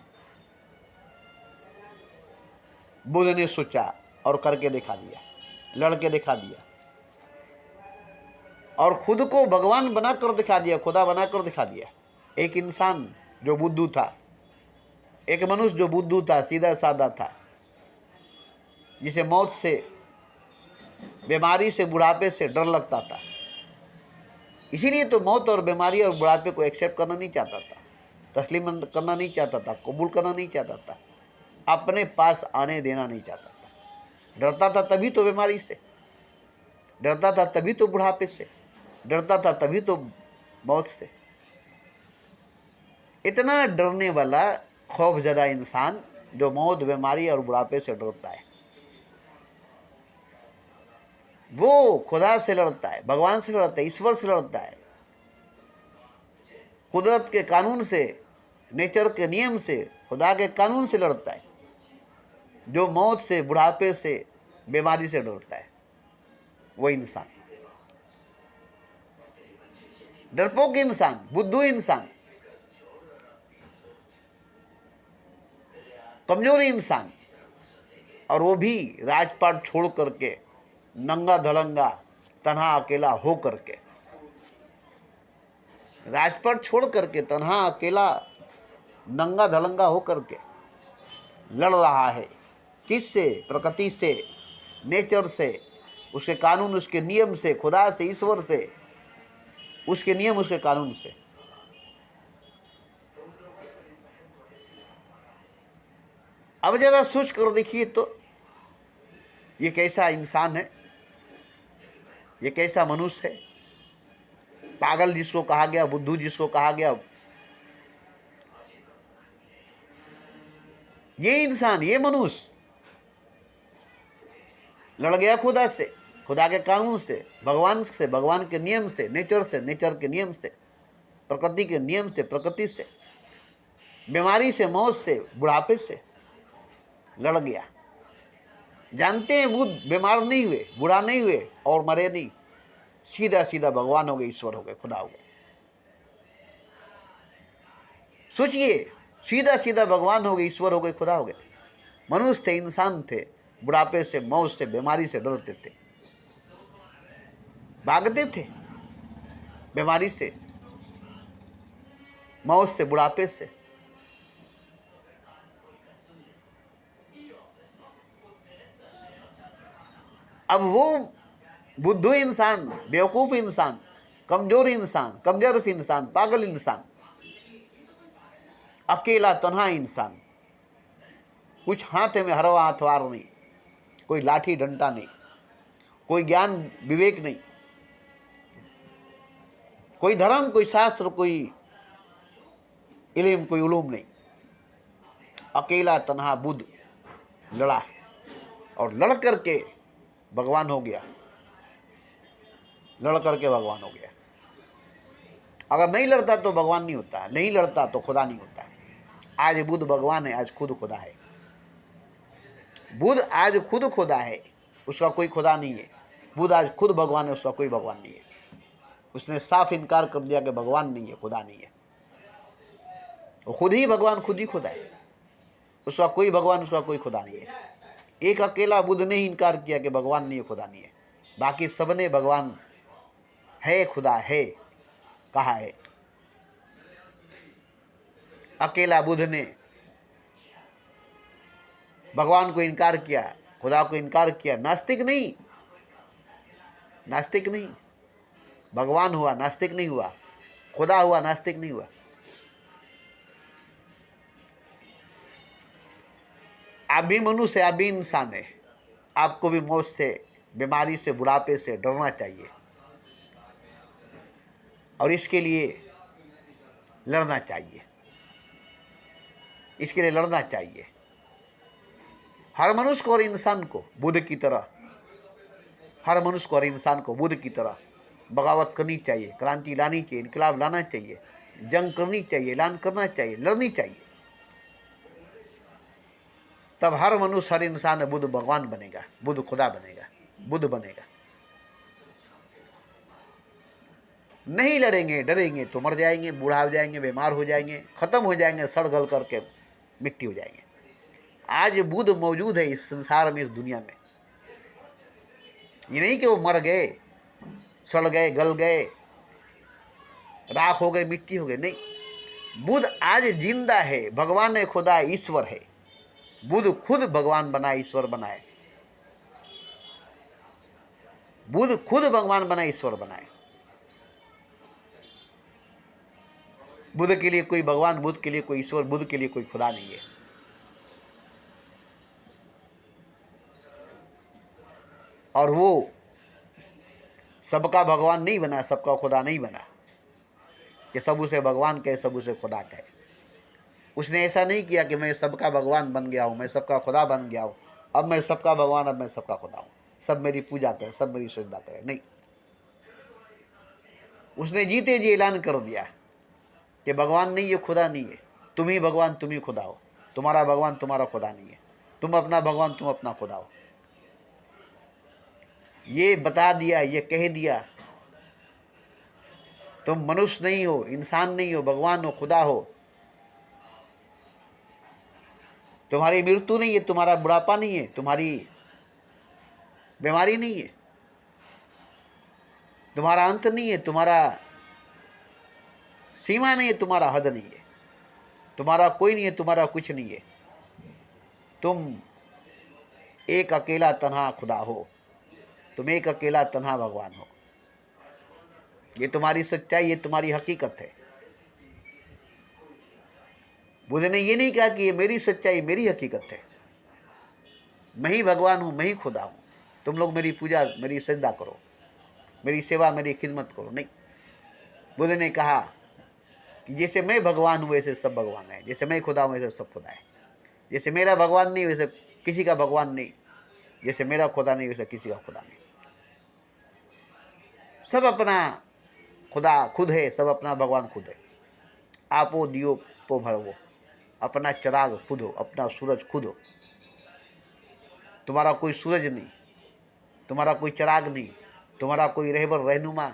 बुद्ध ने सोचा और करके दिखा दिया, लड़के दिखा दिया, और खुद को भगवान बनाकर दिखा दिया, खुदा बनाकर दिखा दिया। एक इंसान जो बुद्धू था, एक मनुष्य जो बुद्धू था, सीधा साधा था, जिसे मौत से, बीमारी से, बुढ़ापे से डर लगता था, इसीलिए तो मौत और बीमारी और बुढ़ापे को एक्सेप्ट करना नहीं चाहता था, तस्लीम करना नहीं चाहता था, कबूल करना नहीं चाहता था, अपने पास आने देना नहीं चाहता था। डरता था तभी तो बीमारी से, डरता था तभी तो बुढ़ापे से, डरता था तभी तो मौत से। इतना डरने वाला खौफजदा इंसान जो मौत, बीमारी और बुढ़ापे से डरता है, वो खुदा से लड़ता है, भगवान से लड़ता है, ईश्वर से लड़ता है, कुदरत के कानून से, नेचर के नियम से, खुदा के कानून से लड़ता है। जो मौत से, बुढ़ापे से, बीमारी से डरता है, वो इंसान, डरपोक इंसान, बुद्धू इंसान, कमजोर इंसान, और वो भी राजपाट छोड़ करके, नंगा धड़ंगा, तन्हा अकेला हो करके, राजपाट छोड़ करके, तन्हा अकेला, नंगा धड़ंगा हो करके लड़ रहा है। किससे? प्रकृति से, नेचर से, उसके कानून, उसके नियम से, खुदा से, ईश्वर से, उसके नियम, उसके कानून से। अब जरा सोच कर देखिए तो ये कैसा इंसान है, ये कैसा मनुष्य है, पागल जिसको कहा गया, बुद्धू जिसको कहा गया, ये इंसान, ये मनुष्य लड़ गया खुदा से, खुदा के कानून से, भगवान से, भगवान के नियम से, नेचर से, नेचर के नियम से, प्रकृति के नियम से, प्रकृति से, बीमारी से, मौत से, बुढ़ापे से लड़ गया। जानते हैं बुद्ध बीमार नहीं हुए, बूढ़ा नहीं हुए और मरे नहीं, सीधा सीधा भगवान हो गए, ईश्वर हो गए, खुदा हो गए। सोचिए, सीधा सीधा भगवान हो गए, ईश्वर हो गए, खुदा हो गए। मनुष्य थे, इंसान थे, बुढ़ापे से, मौत से, बीमारी से डरते थे, भागते थे बीमारी से, मौत से, बुढ़ापे से। अब वो बुद्धू इंसान, बेवकूफ इंसान, कमजोर इंसान, कमजोर इंसान, पागल इंसान, अकेला तन्हा इंसान, कुछ हाथ में हरवा हथवार नहीं, कोई लाठी डंडा नहीं, कोई ज्ञान विवेक नहीं, कोई धर्म, कोई शास्त्र, कोई इल्म, कोई उलूम नहीं, अकेला तन्हा बुद्ध लड़ा और लड़ करके भगवान हो गया, लड़ करके भगवान हो गया। अगर नहीं लड़ता तो भगवान नहीं होता, नहीं लड़ता तो खुदा नहीं होता। आज बुद्ध भगवान है, आज खुद खुदा है। बुद्ध आज खुद खुदा है, उसका कोई खुदा नहीं है। बुद्ध आज खुद भगवान है, उसका कोई भगवान नहीं है। उसने साफ इनकार कर दिया कि भगवान नहीं है, खुदा नहीं है। वो खुद ही भगवान, खुद ही खुदा है, उसका कोई भगवान, उसका कोई खुदा नहीं है। एक अकेला बुद्ध ने ही इनकार किया कि भगवान नहीं है, खुदा नहीं है। बाकी सबने भगवान है, खुदा है कहा है। अकेला बुद्ध ने भगवान को इनकार किया, खुदा को इनकार किया। नास्तिक नहीं, नास्तिक नहीं। भगवान हुआ, नास्तिक नहीं हुआ। खुदा हुआ, नास्तिक नहीं हुआ। आप भी मनुष्य, आप भी इंसान है। आपको भी मौत से, बीमारी से, बुढ़ापे से डरना चाहिए और इसके लिए लड़ना चाहिए, इसके लिए लड़ना चाहिए। हर मनुष्य को और इंसान को बुद्ध की तरह, हर मनुष्य को और इंसान को बुद्ध की तरह बगावत करनी चाहिए, क्रांति लानी चाहिए, इनकलाब लाना चाहिए, जंग करनी चाहिए, ऐलान करना चाहिए, लड़नी चाहिए। तब हर मनुष्य, हर इंसान बुद्ध भगवान बनेगा, बुद्ध खुदा बनेगा, बुद्ध बनेगा। नहीं लड़ेंगे, डरेंगे तो मर जाएंगे, बूढ़ा हो जाएंगे, बीमार हो जाएंगे, खत्म हो जाएंगे, सड़ गल करके मिट्टी हो जाएंगे। आज बुद्ध मौजूद है इस संसार में, इस दुनिया में। ये नहीं कि वो मर गए, सड़ गए, गल गए, राख हो गए, मिट्टी हो गए, नहीं। बुद्ध आज जिंदा है, भगवान है, खुदा है, ईश्वर है। बुद्ध खुद भगवान बनाए, ईश्वर बनाए। बुद्ध खुद भगवान बनाए, ईश्वर बनाए। बुद्ध के लिए कोई भगवान, बुद्ध के लिए कोई ईश्वर, बुद्ध के लिए कोई खुदा नहीं है। और वो सबका भगवान नहीं बना, सबका खुदा नहीं बना कि सब उसे भगवान कहे, सब उसे खुदा कहे। उसने ऐसा नहीं किया कि मैं सबका भगवान बन गया हूँ, मैं सबका खुदा बन गया हूँ, अब मैं सबका भगवान, अब मैं सबका खुदा हूँ, सब मेरी पूजा करें, सब मेरी सजदा करें। नहीं, उसने जीते जी ऐलान कर दिया कि भगवान नहीं है, खुदा नहीं है, तुम ही भगवान, तुम ही खुदा हो। तुम्हारा भगवान तुम्हारा खुदा नहीं है, तुम अपना भगवान, तुम अपना खुदा हो। ये बता दिया, ये कह दिया। तुम मनुष्य नहीं हो, इंसान नहीं हो, भगवान हो, खुदा हो। तुम्हारी मृत्यु नहीं है, तुम्हारा बुढ़ापा नहीं है, तुम्हारी बीमारी नहीं है, तुम्हारा अंत नहीं है, तुम्हारा सीमा नहीं है, तुम्हारा हद नहीं है, तुम्हारा कोई नहीं है, तुम्हारा कुछ नहीं है। तुम एक अकेला तन्हा खुदा हो, तुम एक अकेला तन्हा भगवान हो। ये तुम्हारी सच्चाई, ये तुम्हारी हकीकत है। बुद्ध ने ये नहीं कहा कि ये मेरी सच्चाई, मेरी हकीकत है, मैं ही भगवान हूँ, मैं ही खुदा हूँ, तुम लोग मेरी पूजा, मेरी सजदा करो, मेरी सेवा, मेरी खिदमत करो। नहीं, बुद्ध ने कहा कि जैसे मैं भगवान हूँ वैसे सब भगवान है, जैसे मैं खुदा हूँ वैसे सब खुदा है, जैसे मेरा भगवान नहीं वैसे किसी का भगवान नहीं, जैसे मेरा खुदा नहीं वैसे किसी का खुदा नहीं। सब अपना खुदा खुद है, सब अपना भगवान खुद है। आपो दियो पो भरवो, अपना चिराग खुद हो, अपना सूरज खुद हो। तुम्हारा कोई सूरज नहीं, तुम्हारा कोई चिराग नहीं, तुम्हारा कोई रहबर रहनुमा,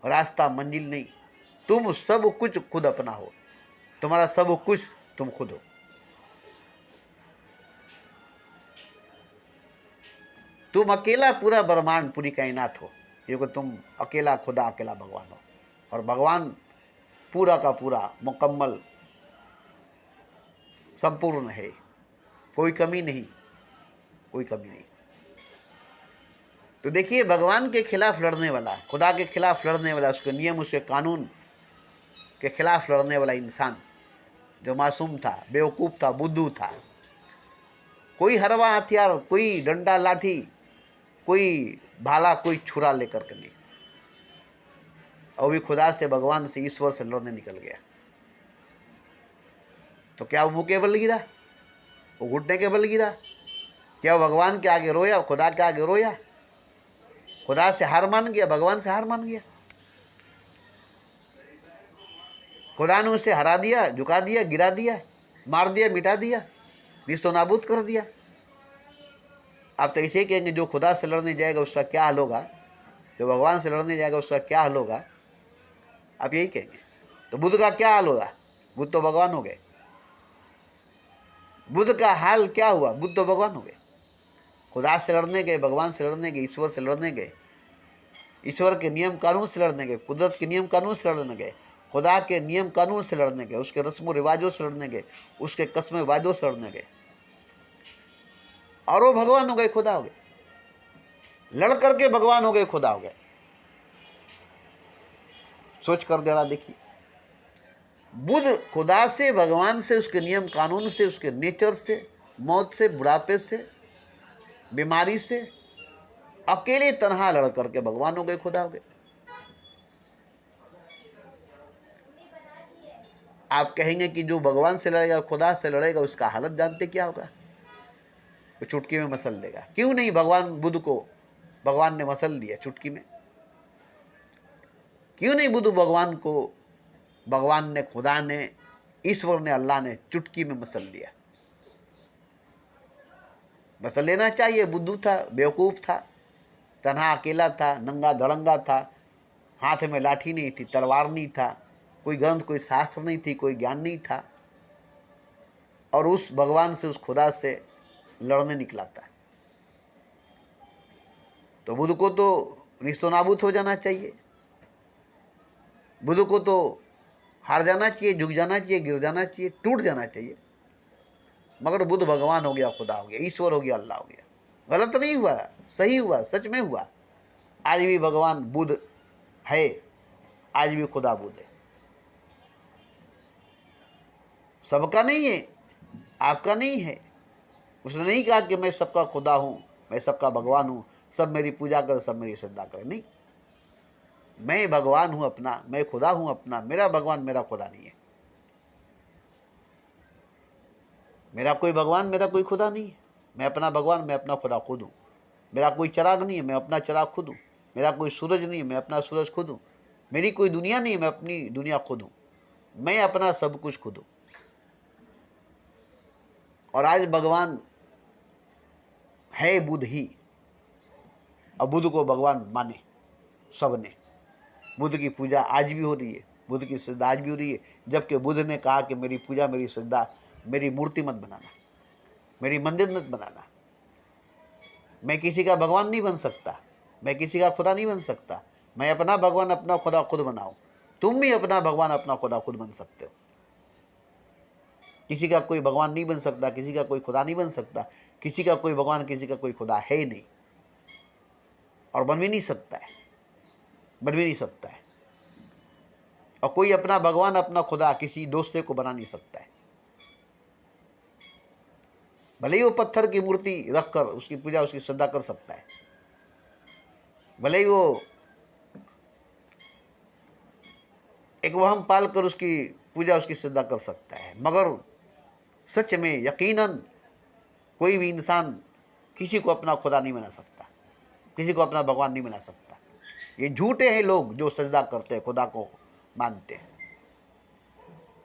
रास्ता, मंजिल नहीं। तुम सब कुछ खुद अपना हो, तुम्हारा सब कुछ तुम खुद हो। तुम अकेला पूरा ब्रह्मांड, पूरी कायनात हो, क्योंकि तुम अकेला खुदा, अकेला भगवान हो। और भगवान पूरा का पूरा मुकम्मल, संपूर्ण है, कोई कमी नहीं, कोई कमी नहीं। तो देखिए, भगवान के खिलाफ लड़ने वाला, खुदा के खिलाफ लड़ने वाला, उसके नियम, उसके कानून के खिलाफ लड़ने वाला इंसान जो मासूम था, बेवकूफ़ था, बुद्धू था, कोई हरवा हथियार, कोई डंडा लाठी, कोई भाला, कोई छुरा लेकर के नहीं, और भी खुदा से, भगवान से, ईश्वर से लड़ने निकल गया। तो क्या वो मुँह के बल गिरा, वो घुटने के बल गिरा? क्या वो भगवान के आगे रोया, खुदा के आगे रोया? खुदा से हार मान गया, भगवान से हार मान गया? खुदा ने उसे हरा दिया, झुका दिया, गिरा दिया, मार दिया, मिटा दिया, निस्तो नाबूद कर दिया। आप तो ऐसे ही कहेंगे जो खुदा से लड़ने जाएगा उसका क्या हाल होगा, जो भगवान से लड़ने जाएगा उसका क्या हाल होगा, आप यही कहेंगे। तो बुद्ध का क्या हाल होगा? बुद्ध तो भगवान हो गए। बुद्ध का हाल क्या हुआ? बुद्ध तो भगवान हो गए। खुदा से लड़ने गए, भगवान से लड़ने गए, ईश्वर से लड़ने गए, ईश्वर के नियम कानून से लड़ने गए, कुदरत के नियम कानून से लड़ने गए, खुदा के नियम कानून से लड़ने गए, उसके रस्मों रिवाजों से लड़ने गए, उसके कस्में वादों से लड़ने गए, और वो भगवान हो गए, खुदा हो गए। लड़ करके भगवान हो गए, खुदा हो गए। सोच कर जरा देखिए, बुद्ध खुदा से, भगवान से, उसके नियम कानून से, उसके नेचर से, मौत से, बुढ़ापे से, बीमारी से अकेले तनहा लड़ करके भगवान हो गए, खुदा हो गए। आप कहेंगे कि जो भगवान से लड़ेगा, खुदा से लड़ेगा, उसका हालत जानते क्या होगा? वो चुटकी में मसल देगा। क्यों नहीं? भगवान बुद्ध को भगवान ने मसल दिया चुटकी में। क्यों नहीं बुद्ध भगवान को भगवान ने, खुदा ने, ईश्वर ने, अल्लाह ने चुटकी में मसल दिया? मसल लेना चाहिए। बुद्धू था, बेवकूफ़ था, तन्हा अकेला था, नंगा धड़ंगा था, हाथ में लाठी नहीं थी, तलवार नहीं था, कोई ग्रंथ, कोई शास्त्र नहीं थी, कोई ज्ञान नहीं था, और उस भगवान से, उस खुदा से लड़ने निकला था। तो बुद्ध को तो निस्तो नाबूद हो जाना चाहिए। बुद्ध को तो हार जाना चाहिए, झुक जाना चाहिए, गिर जाना चाहिए, टूट जाना चाहिए। मगर बुद्ध भगवान हो गया, खुदा हो गया, ईश्वर हो गया, अल्लाह हो गया। गलत नहीं हुआ, सही हुआ, सच में हुआ। आज भी भगवान बुद्ध है, आज भी खुदा बुद्ध है। सबका नहीं है, आपका नहीं है। उसने नहीं कहा कि मैं सबका खुदा हूं, मैं सबका भगवान हूं, सब मेरी पूजा करें, सब मेरी श्रद्धा करें। नहीं, मैं भगवान हूं अपना, मैं खुदा हूं अपना, मेरा भगवान मेरा खुदा नहीं है। मेरा कोई भगवान, मेरा कोई खुदा नहीं है। मैं अपना भगवान, मैं अपना खुदा खुद हूँ। मेरा कोई चिराग नहीं है, मैं अपना चिराग खुद हूँ। मेरा कोई सूरज नहीं है, मैं अपना सूरज खुद हूँ। मेरी कोई दुनिया नहीं है, मैं अपनी दुनिया खुद हूँ। मैं अपना सब कुछ खुद हूँ। और आज भगवान है बुद्ध ही, और बुद्ध को भगवान माने सबने। बुद्ध की पूजा आज भी हो रही है, बुद्ध की श्रद्धा आज भी हो रही है। जबकि बुद्ध ने कहा कि मेरी पूजा, मेरी श्रद्धा, मेरी मूर्ति मत बनाना, मेरी मंदिर मत बनाना। मैं किसी का भगवान नहीं बन सकता, मैं किसी का खुदा नहीं बन सकता। मैं अपना भगवान, अपना खुदा खुद बनाऊं। तुम भी अपना भगवान, अपना खुदा खुद बन सकते हो। किसी का कोई भगवान नहीं बन सकता, किसी का कोई खुदा नहीं बन सकता। किसी का कोई भगवान, किसी का कोई खुदा है ही नहीं, और बन भी नहीं सकता है, बन भी नहीं सकता है। और कोई अपना भगवान, अपना खुदा किसी दूसरे को बना नहीं सकता है। भले ही वो पत्थर की मूर्ति रखकर उसकी पूजा, उसकी श्रद्धा कर सकता है, भले ही वो एक वहम पाल कर उसकी पूजा, उसकी श्रद्धा कर सकता है, मगर सच में यकीनन कोई भी इंसान किसी को अपना खुदा नहीं बना सकता, किसी को अपना भगवान नहीं बना सकता। ये झूठे हैं लोग जो सजदा करते हैं, खुदा को मानते हैं।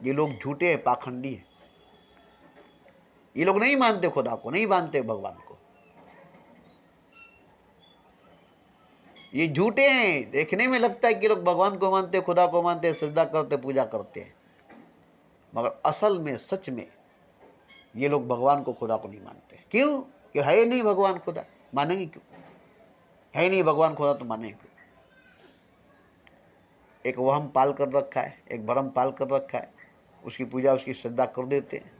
ये लोग झूठे हैं, पाखंडी हैं। ये लोग नहीं मानते खुदा को, नहीं मानते भगवान को। ये झूठे हैं। देखने में लगता है कि लोग भगवान को मानते, खुदा को मानते, सजदा करते, पूजा करते हैं, मगर असल में, सच में ये लोग भगवान को, खुदा को नहीं मानते। क्यों? कि है नहीं भगवान खुदा, मानेंगे क्यों? है नहीं भगवान खुदा तो मानेंगे क्यों? एक वहम पाल कर रखा है, एक भरम पाल कर रखा है, उसकी पूजा, उसकी श्रद्धा कर देते हैं।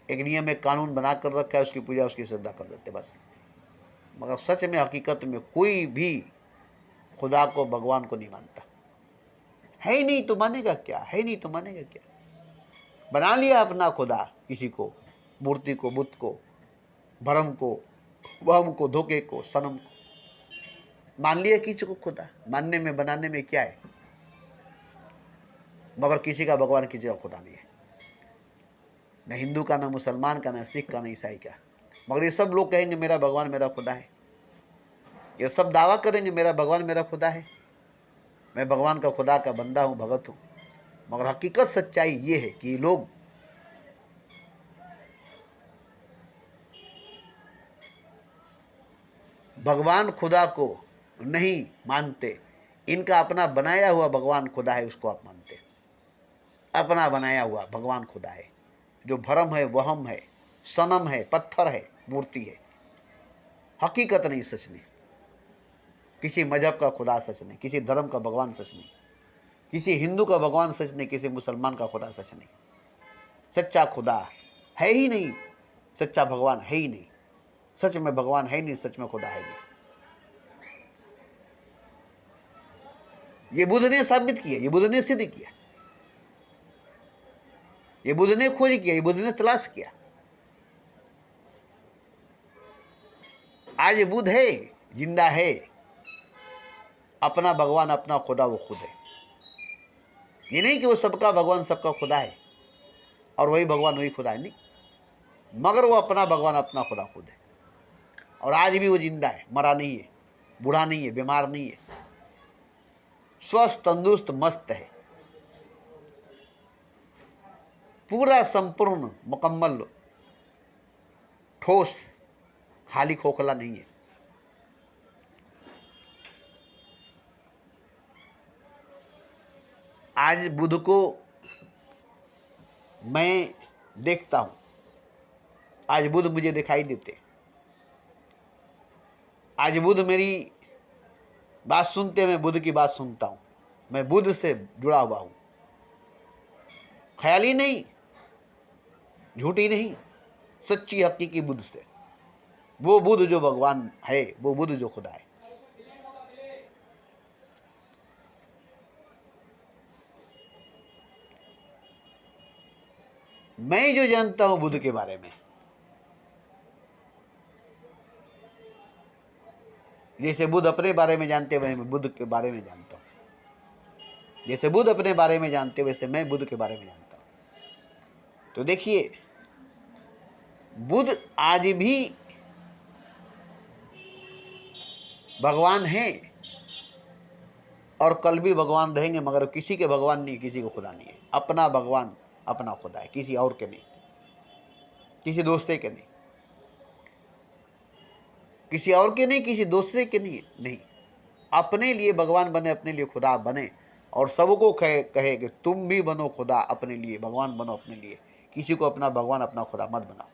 एक नियम, एक कानून बना कर रखा है, उसकी पूजा, उसकी श्रद्धा कर देते बस। मगर सच में, हकीकत में कोई भी खुदा को, भगवान को नहीं मानता। है ही नहीं तो मानेगा क्या? है नहीं तो मानेगा क्या? बना लिया अपना खुदा किसी को, मूर्ति को, बुत को, भरम को, वहम को, धोखे को, सनम को मान लिया किसी को खुदा। मानने में, बनाने में क्या है? मगर किसी का भगवान, किसी का खुदा नहीं है। न हिंदू का, न मुसलमान का, न सिख का, न ईसाई का। मगर ये सब लोग कहेंगे मेरा भगवान, मेरा खुदा है। ये सब दावा करेंगे मेरा भगवान, मेरा खुदा है, मैं भगवान का, खुदा का बंदा हूँ, भगत हूँ। मगर हकीकत, सच्चाई ये है कि लोग भगवान खुदा को नहीं मानते, इनका अपना बनाया हुआ भगवान खुदा है उसको आप मानते। अपना बनाया हुआ भगवान खुदा है, जो भरम है, वहम है, सनम है, पत्थर है, मूर्ति है, हकीकत नहीं, सच नहीं। किसी मजहब का खुदा सच नहीं, किसी धर्म का भगवान सच नहीं, किसी हिंदू का भगवान सच नहीं, किसी मुसलमान का खुदा सच नहीं। सच्चा खुदा है ही नहीं, सच्चा भगवान है ही नहीं, सच में भगवान है ही नहीं, सच में खुदा है नहीं। ये बुद्ध ने साबित किया, ये बुद्ध ने सिद्ध किया, ये बुद्ध ने खोज किया, ये बुद्ध ने तलाश किया। आज बुद्ध है, जिंदा है, अपना भगवान, अपना खुदा वो खुद है। ये नहीं कि वो सबका भगवान, सबका खुदा है और वही भगवान वही खुदा है, नहीं, मगर वो अपना भगवान, अपना खुदा खुद है। और आज भी वो जिंदा है, मरा नहीं है, बूढ़ा नहीं है, बीमार नहीं है, स्वस्थ, तंदुरुस्त, मस्त है, पूरा संपूर्ण, मुकम्मल, ठोस, खाली खोखला नहीं है। आज बुद्ध को मैं देखता हूं, आज बुद्ध मुझे दिखाई देते, आज बुद्ध मेरी बात सुनते, मैं बुद्ध की बात सुनता हूं, मैं बुद्ध से जुड़ा हुआ हूं। ख्याली नहीं, झूठी नहीं, सच्ची हकीकी बुद्ध से। वो बुद्ध जो भगवान है, वो बुद्ध जो खुदा है। मैं जो जानता हूं बुद्ध के बारे में, जैसे बुद्ध अपने बारे में जानते वैसे मैं बुद्ध के बारे में जानता हूं, जैसे बुद्ध अपने बारे में जानते वैसे मैं बुद्ध के बारे में जानता हूं। तो देखिए, बुद्ध आज भी भगवान हैं और कल भी भगवान रहेंगे, मगर किसी के भगवान नहीं, किसी को खुदा नहीं है। अपना भगवान, अपना खुदा है, किसी और के नहीं, किसी दोस्ते के नहीं, किसी और के नहीं, किसी दूसरे के नहीं, अपने लिए भगवान बने, अपने लिए खुदा बने और सबको कहे कि तुम भी बनो खुदा अपने लिए, भगवान बनो अपने लिए। किसी को अपना भगवान, अपना खुदा मत बनाओ।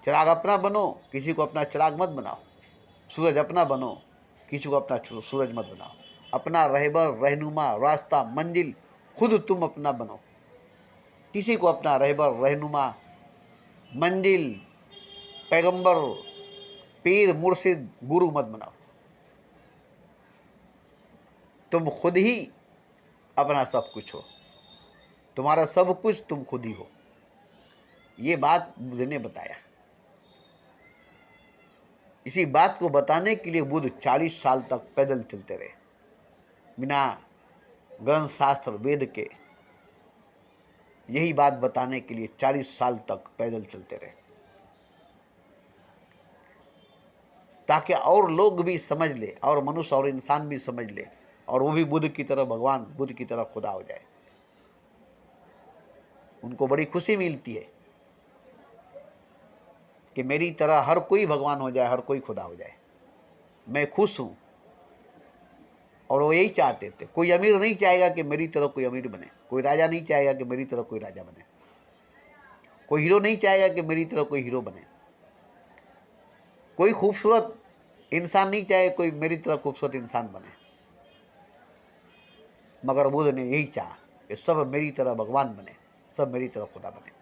चिराग अपना बनो, किसी को अपना चिराग मत बनाओ। सूरज अपना बनो, किसी को अपना सूरज मत बनाओ। अपना रहबर, रहनुमा, रास्ता, मंजिल खुद तुम अपना बनो। किसी को अपना रहबर, रहनुमा, मंजिल, पैगंबर, पीर, मुर्शिद, गुरु मत बनाओ। तुम खुद ही अपना सब कुछ हो, तुम्हारा सब कुछ तुम खुद ही हो। ये बात बुद्ध ने बताया। इसी बात को बताने के लिए बुद्ध 40 साल तक पैदल चलते रहे, बिना ग्रंथ शास्त्र वेद के। यही बात बताने के लिए 40 साल तक पैदल चलते रहे, ताकि और लोग भी समझ ले, और मनुष्य और इंसान भी समझ ले, और वो भी बुद्ध की तरह भगवान, बुद्ध की तरह खुदा हो जाए। उनको बड़ी खुशी मिलती है कि मेरी तरह हर कोई भगवान हो जाए, हर कोई खुदा हो जाए। मैं खुश हूँ। और वो यही चाहते थे। कोई अमीर नहीं चाहेगा कि मेरी तरह कोई अमीर बने, कोई राजा नहीं चाहेगा कि मेरी तरह कोई राजा बने, कोई हीरो नहीं चाहेगा कि मेरी तरह कोई हीरो बने, कोई खूबसूरत इंसान नहीं चाहे कोई मेरी तरह खूबसूरत इंसान बने। मगर बुद्ध ने यही चाहा कि सब मेरी तरह भगवान बने, सब मेरी तरह खुदा बने।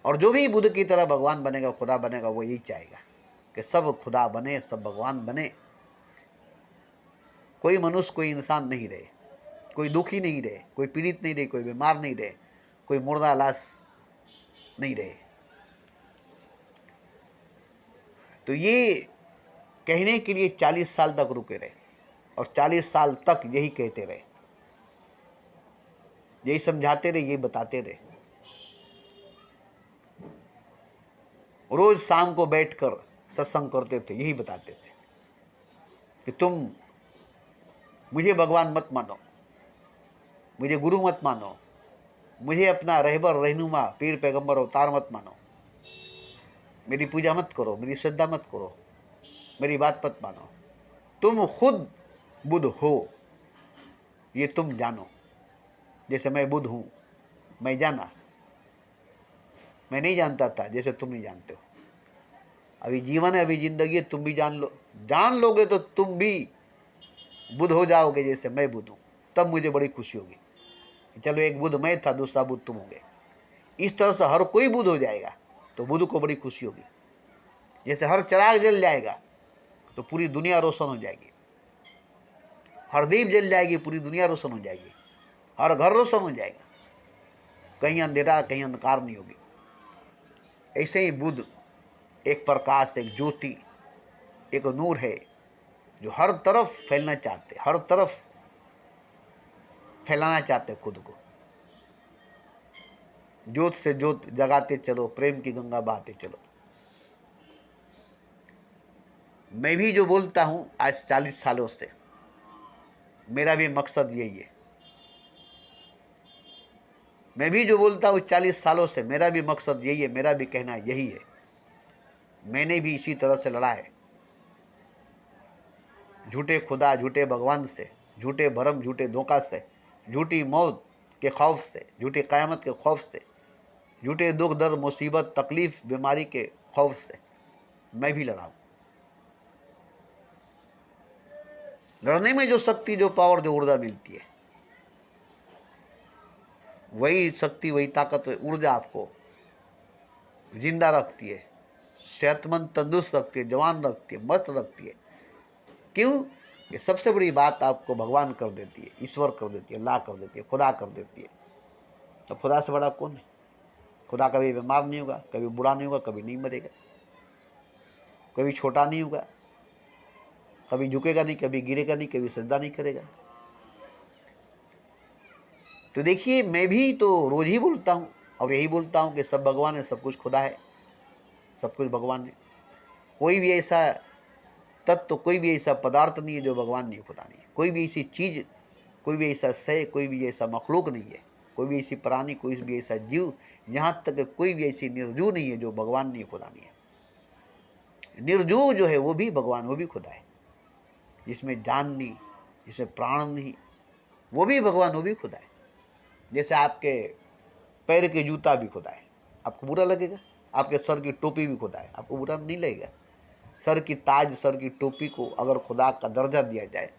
और जो भी बुद्ध की तरह भगवान बनेगा, खुदा बनेगा, वो यही चाहेगा कि सब खुदा बने, सब भगवान बने। कोई मनुष्य, कोई इंसान नहीं रहे, कोई दुखी नहीं रहे, कोई पीड़ित नहीं रहे, कोई बीमार नहीं रहे, कोई मुर्दा लाश नहीं रहे। तो ये कहने के लिए 40 साल तक रुके रहे, और 40 साल तक यही कहते रहे, यही समझाते रहे, यही बताते रहे। रोज शाम को बैठकर सत्संग करते थे, यही बताते थे कि तुम मुझे भगवान मत मानो, मुझे गुरु मत मानो, मुझे अपना रहबर, रहनुमा, पीर, पैगंबर, अवतार मत मानो, मेरी पूजा मत करो, मेरी श्रद्धा मत करो, मेरी बात मत मानो। तुम खुद बुद्ध हो, ये तुम जानो। जैसे मैं बुद्ध हूँ, मैं जाना, मैं नहीं जानता था जैसे तुम नहीं जानते हो। अभी जीवन है, अभी जिंदगी है, तुम भी जान लो। जान लोगे तो तुम भी बुद्ध हो जाओगे जैसे मैं बुद्ध हूँ। तब मुझे बड़ी खुशी होगी। चलो, एक बुद्ध मैं था, दूसरा बुद्ध तुम होगे। इस तरह से हर कोई बुद्ध हो जाएगा तो बुद्ध को बड़ी खुशी होगी। जैसे हर चिराग जल जाएगा तो पूरी दुनिया रोशन हो जाएगी। हर दीप जल जाएगी, पूरी दुनिया रोशन हो जाएगी। हर घर रोशन हो जाएगा, कहीं अंधेरा कहीं अंधकार नहीं होगी। ऐसे ही बुद्ध एक प्रकाश, एक ज्योति, एक नूर है जो हर तरफ फैलना चाहते, हर तरफ फैलाना चाहते खुद को। ज्योत से ज्योत जगाते चलो, प्रेम की गंगा बहाते चलो। मैं भी जो बोलता हूँ आज 40 सालों से, मेरा भी मकसद यही है। मैं भी जो बोलता हूँ 40 सालों से, मेरा भी मकसद यही है, मेरा भी कहना यही है। मैंने भी इसी तरह से लड़ा है, झूठे खुदा, झूठे भगवान से, झूठे भरम, झूठे धोखा से, झूठी मौत के खौफ से, झूठी क़यामत के खौफ से, झूठे दुख दर्द मुसीबत तकलीफ बीमारी के खौफ से मैं भी लड़ा हूँ। लड़ने में जो शक्ति, जो पावर, जो ऊर्जा मिलती है, वही शक्ति, वही ताकत, वही ऊर्जा आपको जिंदा रखती है, सेहतमंद तंदुरुस्त रखती है, जवान रखती है, मस्त रखती है। क्यों? ये सबसे बड़ी बात आपको भगवान कर देती है, ईश्वर कर देती है, अल्लाह कर देती है, खुदा कर देती है। तो खुदा से बड़ा कौन है? खुदा कभी बीमार नहीं होगा, कभी बुरा नहीं होगा, कभी नहीं मरेगा, कभी छोटा नहीं होगा, कभी झुकेगा नहीं, कभी गिरेगा नहीं, कभी सजदा नहीं करेगा। तो देखिए, मैं भी तो रोज ही बोलता हूँ और यही बोलता हूँ कि सब भगवान है, सब कुछ खुदा है, सब कुछ भगवान है। कोई भी ऐसा तत्व, कोई भी ऐसा पदार्थ नहीं है जो भगवान नहीं, खुदा नहीं है। कोई भी ऐसी चीज़, कोई भी ऐसा शय, कोई भी ऐसा मखलूक नहीं है, कोई भी ऐसी प्राणी, कोई भी ऐसा जीव, यहाँ तक कि कोई भी ऐसी निर्जीव नहीं है जो भगवान नहीं, खुदा नहीं है। निर्जीव जो है वो भी भगवान, वो भी खुदा है। जिसमें जान नहीं, जिसमें प्राण नहीं, वो भी भगवान, वो भी खुदा है। जैसे आपके पैर के जूता भी खुदा है, आपको बुरा लगेगा? आपके सर की टोपी भी खुदा है, आपको बुरा नहीं लगेगा? सर की ताज, सर की टोपी को अगर खुदा का दर्जा दिया जाए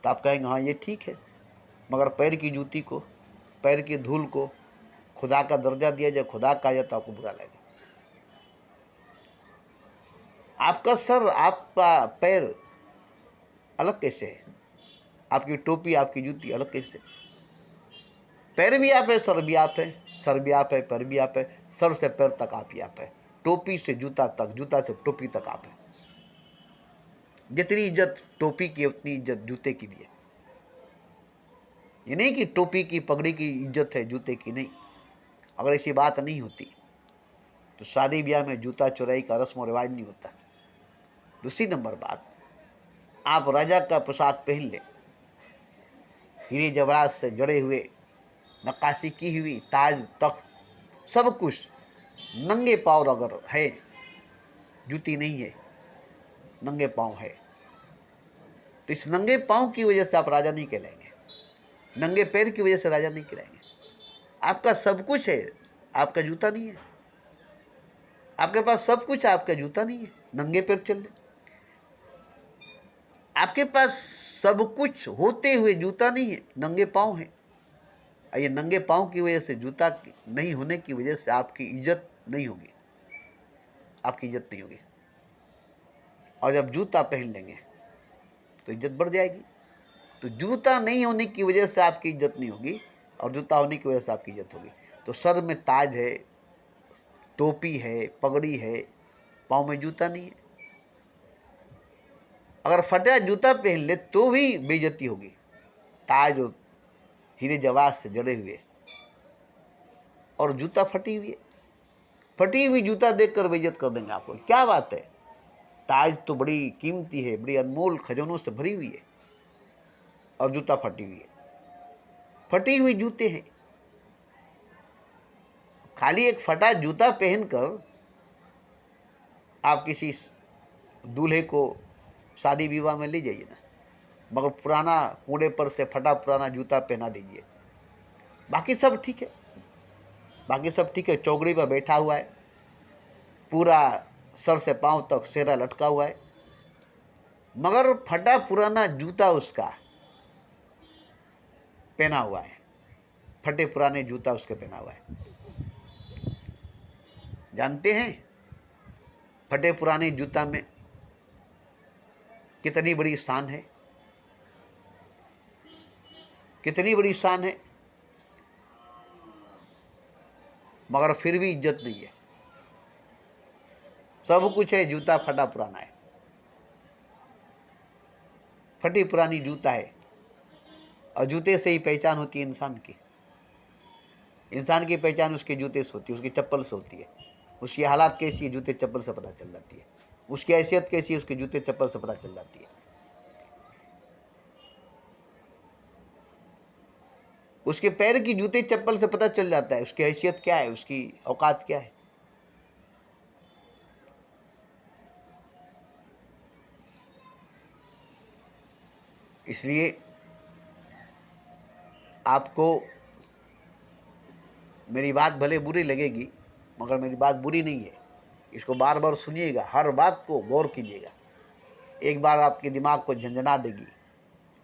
तो आप कहेंगे हाँ ये ठीक है। मगर पैर की जूती को, पैर की धूल को खुदा का दर्जा दिया जाए, खुदा का जाए, तो आपको बुरा लगेगा। आपका सर, आपका पैर अलग कैसे है? आपकी टोपी, आपकी जूती अलग कैसे? पैर भी आप है, सर भी आप है, सर भी आप है, पैर भी आप है, सर से पैर तक आप ही आप है, टोपी से जूता तक, जूता से टोपी तक आप है। जितनी इज्जत टोपी की उतनी इज्जत जूते की भी है। ये नहीं कि टोपी की, पगड़ी की इज्जत है, जूते की नहीं। अगर ऐसी बात नहीं होती तो शादी ब्याह में जूता चुराई का रस्म और रिवाज नहीं होता। दूसरी नंबर बात, आप राजा का पोशाक पहन ले, हीरे जवाहरात से जड़े हुए, नक्काशी की हुई ताज तख्त सब कुछ, नंगे पाँव अगर है, जूती नहीं है, नंगे पाँव है, तो इस नंगे पाँव की वजह से आप राजा नहीं कहलाएंगे, नंगे पैर की वजह से राजा नहीं कहलाएंगे। आपका सब कुछ है, आपका जूता नहीं है। आपके पास सब कुछ है, आपका जूता नहीं है, नंगे पैर चल रहे। आपके पास सब कुछ होते हुए जूता नहीं है, नंगे पाँव है। ये नंगे पाँव की वजह से, जूता नहीं होने की वजह से आपकी इज्जत नहीं होगी, आपकी इज्जत नहीं होगी। और जब जूता पहन लेंगे तो इज्जत बढ़ जाएगी। तो जूता नहीं होने की वजह से आपकी इज्जत नहीं होगी और जूता होने की वजह से आपकी इज्जत होगी। तो सर में ताज है, टोपी है, पगड़ी है, पाँव में जूता नहीं है। अगर फटा जूता पहन ले तो भी बेइज्जती होगी। ताज और हीरे जवाहरात से जड़े हुए और जूता फटी हुई है, फटी हुई जूता देखकर बेइज्जत कर देंगे आपको। क्या बात है, ताज तो बड़ी कीमती है, बड़ी अनमोल खजानों से भरी हुई है और जूता फटी हुई है। फटी हुई जूते हैं। खाली एक फटा जूता पहनकर आप किसी दूल्हे को शादी विवाह में ले जाइए ना, मगर पुराना कूड़े पर से फटा पुराना जूता पहना दीजिए। बाकी सब ठीक है, बाकी सब ठीक है। चौकड़ी पर बैठा हुआ है, पूरा सर से पांव तक सेहरा लटका हुआ है, मगर फटा पुराना जूता उसका पहना हुआ है, फटे पुराने जूता उसके पहना हुआ है। जानते हैं फटे पुराने जूता में कितनी बड़ी शान है, कितनी बड़ी शान है, मगर फिर भी इज्जत नहीं है। सब कुछ है, जूता फटा पुराना है, फटी पुरानी जूता है। और जूते से ही पहचान होती है इंसान की। इंसान की पहचान उसके जूते से होती है, उसकी चप्पल से होती है। उसकी हालात कैसी है, जूते चप्पल से पता चल जाती है। उसकी हैसियत कैसी है, उसके जूते चप्पल से पता चल जाती है। उसके पैर की जूते चप्पल से पता चल जाता है उसकी हैसियत क्या है, उसकी औकात क्या है। इसलिए आपको मेरी बात भले बुरी लगेगी, मगर मेरी बात बुरी नहीं है। इसको बार बार सुनिएगा, हर बात को गौर कीजिएगा। एक बार आपके दिमाग को झंझना देगी,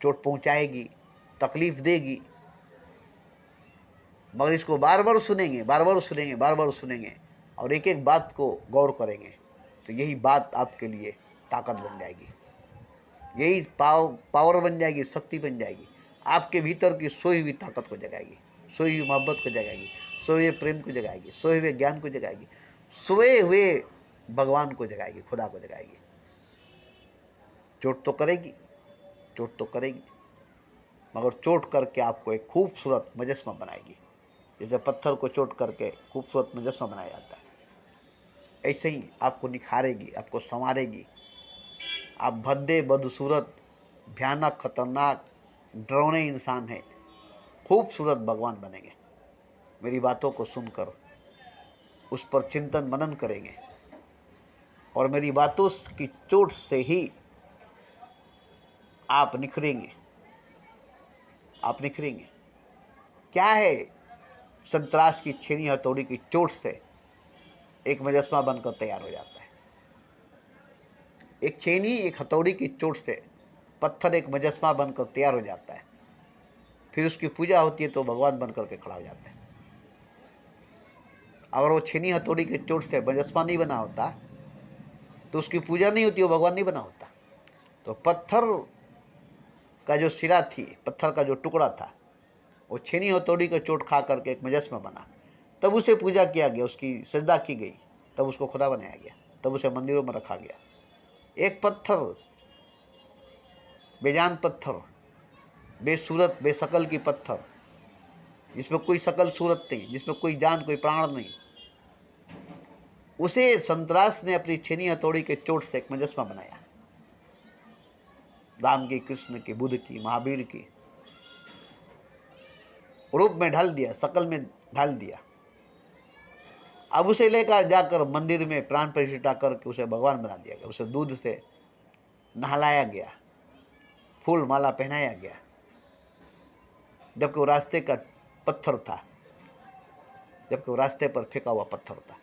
चोट पहुंचाएगी, तकलीफ देगी, मगर इसको बार बार सुनेंगे, बार बार सुनेंगे, बार बार सुनेंगे और एक एक बात को गौर करेंगे, तो यही बात आपके लिए ताकत बन जाएगी, यही पावर बन जाएगी, शक्ति बन जाएगी। आपके भीतर की सोई हुई ताकत को जगाएगी, सोई हुई मोहब्बत को जगाएगी, सोए हुए प्रेम को जगाएगी, सोए हुए ज्ञान को जगाएगी, सोए हुए भगवान को जगाएगी, खुदा को जगाएगी। चोट तो करेगी, चोट तो करेगी, मगर चोट करके आपको एक खूबसूरत मुजस्मा बनाएगी। जैसे पत्थर को चोट करके खूबसूरत मुजस्मा बनाया जाता है, ऐसे ही आपको निखारेगी, आपको संवारेगी। आप भद्दे, बदसूरत, भयानक, खतरनाक, डरावने इंसान हैं, खूबसूरत भगवान बनेंगे। मेरी बातों को सुनकर उस पर चिंतन मनन करेंगे और मेरी बातों की चोट से ही आप निखरेंगे, आप निखरेंगे। क्या है, संतरास की छेनी हथौड़ी की चोट से एक मुजस्मा बनकर तैयार हो जाता है। एक छेनी, एक हथौड़ी की चोट से पत्थर एक मुजस्मा बनकर तैयार हो जाता है। फिर उसकी पूजा होती है तो भगवान बनकर के खड़ा हो जाता है। अगर वो छेनी हथौड़ी की चोट से मुजस्मा नहीं बना होता तो उसकी पूजा नहीं होती, वो भगवान नहीं बना होता। तो पत्थर का जो सिरा थी, पत्थर का जो टुकड़ा था, वो छेनी हथौड़ी का चोट खा करके एक मुजस्मा बना, तब उसे पूजा किया गया, उसकी सजदा की गई, तब उसको खुदा बनाया गया, तब उसे मंदिरों में रखा गया। एक पत्थर, बेजान पत्थर, बेसूरत बेशक्ल की पत्थर, जिसमें कोई शकल सूरत नहीं, जिसमें कोई जान कोई प्राण नहीं, उसे संतरास ने अपनी छेनी हथौड़ी के चोट से एक मुजस्मा बनाया। राम की, कृष्ण की, बुद्ध की, महावीर की रूप में ढाल दिया, शकल में ढाल दिया। अब उसे लेकर जाकर मंदिर में प्राण प्रतिष्ठा करके उसे भगवान बना दिया गया। उसे दूध से नहलाया गया, फूल माला पहनाया गया, जबकि वो रास्ते का पत्थर था, जबकि वो रास्ते पर फेंका हुआ पत्थर था।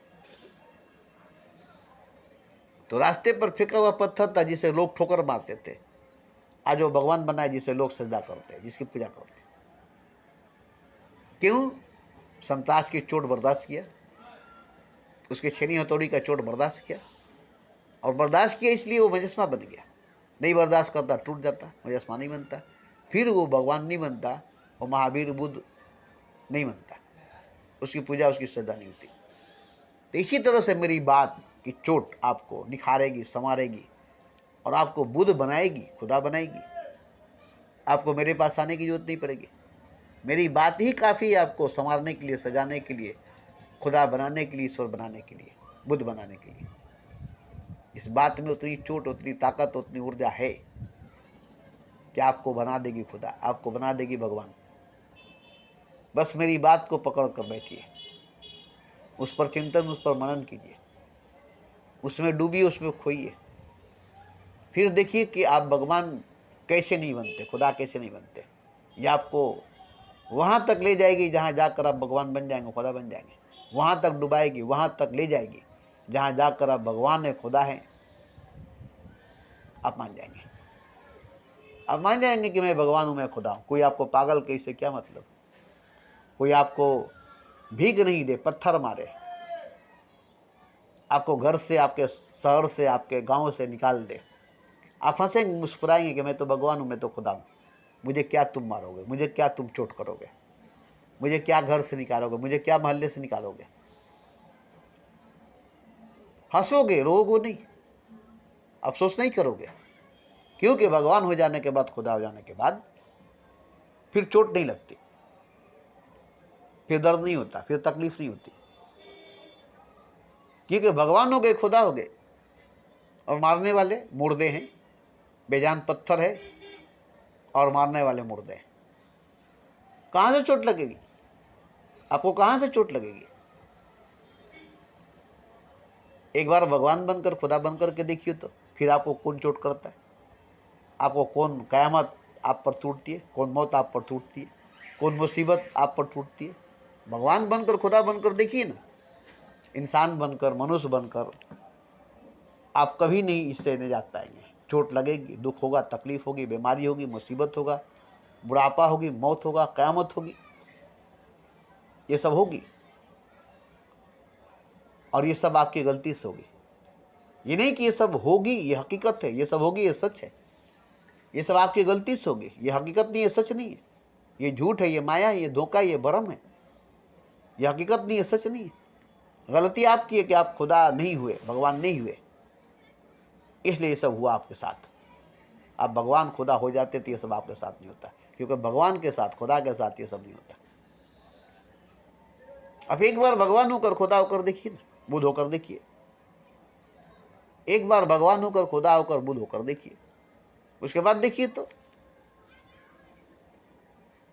तो रास्ते पर फेंका हुआ पत्थर था जिसे लोग ठोकर मारते थे। आज वो भगवान बना है जिसे लोग सजदा करते हैं, जिसकी पूजा करते हैं। क्यों? संतरास की चोट बर्दाश्त किया, उसके छेनी हथौड़ी का चोट बर्दाश्त किया, और बर्दाश्त किया इसलिए वो मुजस्मा बन गया। नहीं बर्दाश्त करता टूट जाता, मुजस्मा नहीं बनता, फिर वो भगवान नहीं बनता, वो महावीर बुद्ध नहीं बनता, उसकी पूजा उसकी सजदा नहीं होती। तो इसी तरह से मेरी बात की चोट आपको निखारेगी, संवारेगी और आपको बुद्ध बनाएगी, खुदा बनाएगी। आपको मेरे पास आने की जरूरत नहीं पड़ेगी। मेरी बात ही काफ़ी है आपको संवारने के लिए, सजाने के लिए, खुदा बनाने के लिए, ईश्वर बनाने के लिए, बुद्ध बनाने के लिए। इस बात में उतनी चोट, उतनी ताकत, उतनी ऊर्जा है कि आपको बना देगी खुदा, आपको बना देगी भगवान। बस मेरी बात को पकड़ कर बैठिए, उस पर चिंतन, उस पर मनन कीजिए, उसमें डूबिए, उसमें खोइए। फिर देखिए कि आप भगवान कैसे नहीं बनते, खुदा कैसे नहीं बनते। ये आपको वहाँ तक ले जाएगी जहाँ जाकर आप भगवान बन जाएंगे, खुदा बन जाएंगे। वहाँ तक डुबाएगी, वहाँ तक ले जाएगी जहाँ जाकर आप भगवान है, खुदा है, आप मान जाएंगे। आप मान जाएंगे कि मैं भगवान हूँ, मैं खुदा हूँ। कोई आपको पागल कहे से क्या मतलब। कोई आपको भीख नहीं दे, पत्थर मारे, आपको घर से, आपके शहर से, आपके गांव से निकाल दे, आप हंसेंगे, मुस्कुराएंगे कि मैं तो भगवान हूँ, मैं तो खुदा हूँ, मुझे क्या तुम मारोगे, मुझे क्या तुम चोट करोगे, मुझे क्या घर से निकालोगे, मुझे क्या मोहल्ले से निकालोगे। हंसोगे, रोओगे नहीं, अफसोस नहीं करोगे, क्योंकि भगवान हो जाने के बाद, खुदा हो जाने के बाद फिर चोट नहीं लगती, फिर दर्द नहीं होता, फिर तकलीफ नहीं होती, क्योंकि भगवान हो गए, खुदा हो गए। और मारने वाले मुर्दे हैं, बेजान पत्थर है और मारने वाले मुर्दे हैं। कहाँ से चोट लगेगी आपको, कहाँ से चोट लगेगी। एक बार भगवान बनकर, खुदा बनकर के देखिए तो फिर आपको कौन चोट करता है, आपको कौन कयामत आप पर टूटती है, कौन मौत आप पर टूटती है, कौन मुसीबत आप पर टूटती है। भगवान बनकर, खुदा बनकर देखिए ना। इंसान बनकर, मनुष्य बनकर आप कभी नहीं इससे निजात पाएंगे। चोट लगेगी, दुख होगा, तकलीफ होगी, बीमारी होगी, मुसीबत होगा, बुढ़ापा होगी, मौत होगा, कयामत होगी, ये सब होगी। और ये सब आपकी गलती से होगी। ये नहीं कि ये सब होगी, ये हकीकत है, ये सब होगी, ये सच है। ये सब आपकी गलती से होगी, ये हकीकत नहीं है, सच नहीं है, ये झूठ है, ये माया है, ये धोखा है, ये भरम है, ये हकीकत नहीं है, सच नहीं है। गलती आपकी है कि आप खुदा नहीं हुए, भगवान नहीं हुए, इसलिए ये सब हुआ आपके साथ। आप भगवान खुदा हो जाते तो ये सब आपके साथ नहीं होता, क्योंकि भगवान के साथ, खुदा के साथ ये सब नहीं होता। अब एक बार भगवान होकर, खुदा होकर देखिए ना, बुद्ध होकर देखिए। एक बार भगवान होकर, खुदा होकर, बुद्ध होकर देखिए। उसके बाद देखिए तो,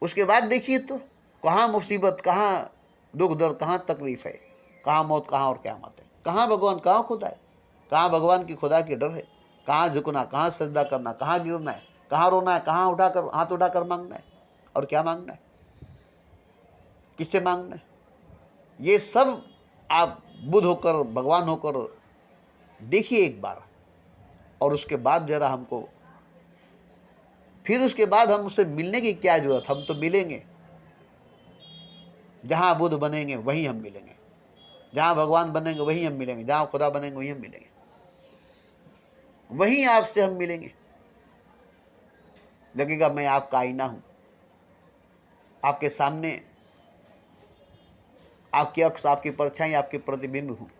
उसके बाद देखिए तो कहाँ मुसीबत, कहाँ दुख दर्द, कहाँ तकलीफ है, कहाँ मौत, कहाँ और क़यामत है। कहाँ भगवान, कहाँ खुदा है, कहाँ भगवान की खुदा की डर है, कहाँ झुकना, कहाँ सजदा करना, कहाँ गिरना है, कहाँ रोना है, कहाँ उठाकर, हाथ उठाकर मांगना है, और क्या मांगना है, किससे मांगना है। ये सब आप बुद्ध होकर, भगवान होकर देखिए एक बार। और उसके बाद जरा हमको, फिर उसके बाद हम उससे मिलने की क्या जरूरत, हम तो मिलेंगे। जहाँ बुद्ध बनेंगे वहीं हम मिलेंगे, जहाँ भगवान बनेंगे वहीं हम मिलेंगे, जहाँ खुदा बनेंगे वहीं हम मिलेंगे, वहीं आपसे हम मिलेंगे। लगेगा मैं आपका आईना हूँ, आपके सामने आपकी अक्स, आपकी परछाई, आपके प्रतिबिंब हूँ।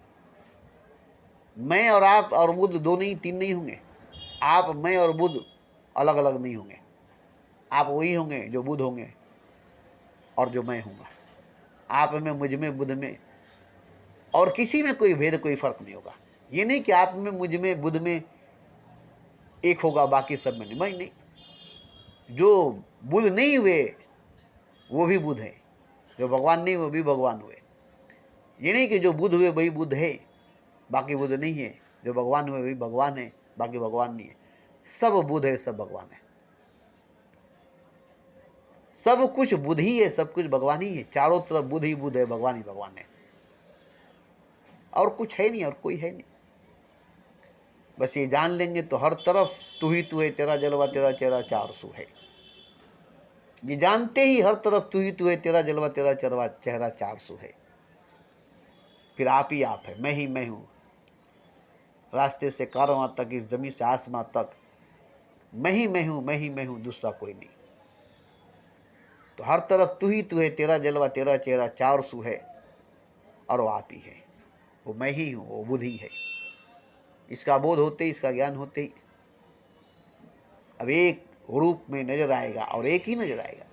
मैं और आप और बुद्ध दो नहीं, तीन नहीं होंगे। आप, मैं और बुद्ध अलग अलग नहीं होंगे। आप वही होंगे जो बुद्ध होंगे और जो मैं हूँगा। आप में, मुझ में, बुद्ध में और किसी में कोई भेद, कोई फर्क नहीं होगा। ये नहीं कि आप में, मुझ में, बुद्ध में एक होगा, बाकी सब में नहीं। नहीं, जो बुद्ध नहीं हुए वो भी बुद्ध है, जो भगवान नहीं हुए भी भगवान हुए। ये नहीं कि जो बुद्ध हुए वही बुद्ध है, बाकी बुद्ध नहीं है। जो भगवान हुए वही भगवान है, बाकी भगवान नहीं है। सब बुद्ध है, सब भगवान है, सब कुछ बुद्ध ही है, सब कुछ भगवान ही है। चारों तरफ बुद्ध ही बुद्ध है, भगवान ही भगवान है, और कुछ है नहीं, और कोई है नहीं। बस ये जान लेंगे तो हर तरफ तू ही तू है, तेरा जलवा तेरा चेहरा 400 है। ये जानते ही हर तरफ तू ही तू है, तेरा जलवा तेरा चेहरा 400 है। फिर आप ही आप है, मैं ही मैं हूँ। रास्ते से कारवां तक, इस जमीन से आसमां तक, मैं ही मैं हूँ, मैं ही मैं हूँ, दूसरा कोई नहीं। तो हर तरफ तू ही तू है, तेरा जलवा तेरा चेहरा 400 है, और वो आप ही है, वो मैं ही हूँ, वो बुद्ध ही है। इसका बोध होते ही, इसका ज्ञान होते ही अब एक रूप में नजर आएगा, और एक ही नजर आएगा।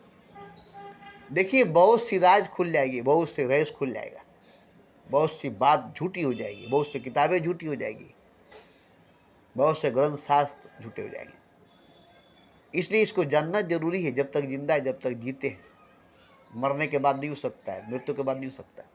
देखिए, बहुत सी राज खुल जाएगी, बहुत से रहस्य खुल जाएगा, बहुत सी बात झूठी हो जाएगी, बहुत सी किताबें झूठी हो जाएगी, बहुत से ग्रंथ शास्त्र झूठे हो जाएंगे। इसलिए इसको जानना जरूरी है। जब तक जिंदा है, जब तक जीते हैं। मरने के बाद नहीं हो सकता है, मृत्यु के बाद नहीं हो सकता है।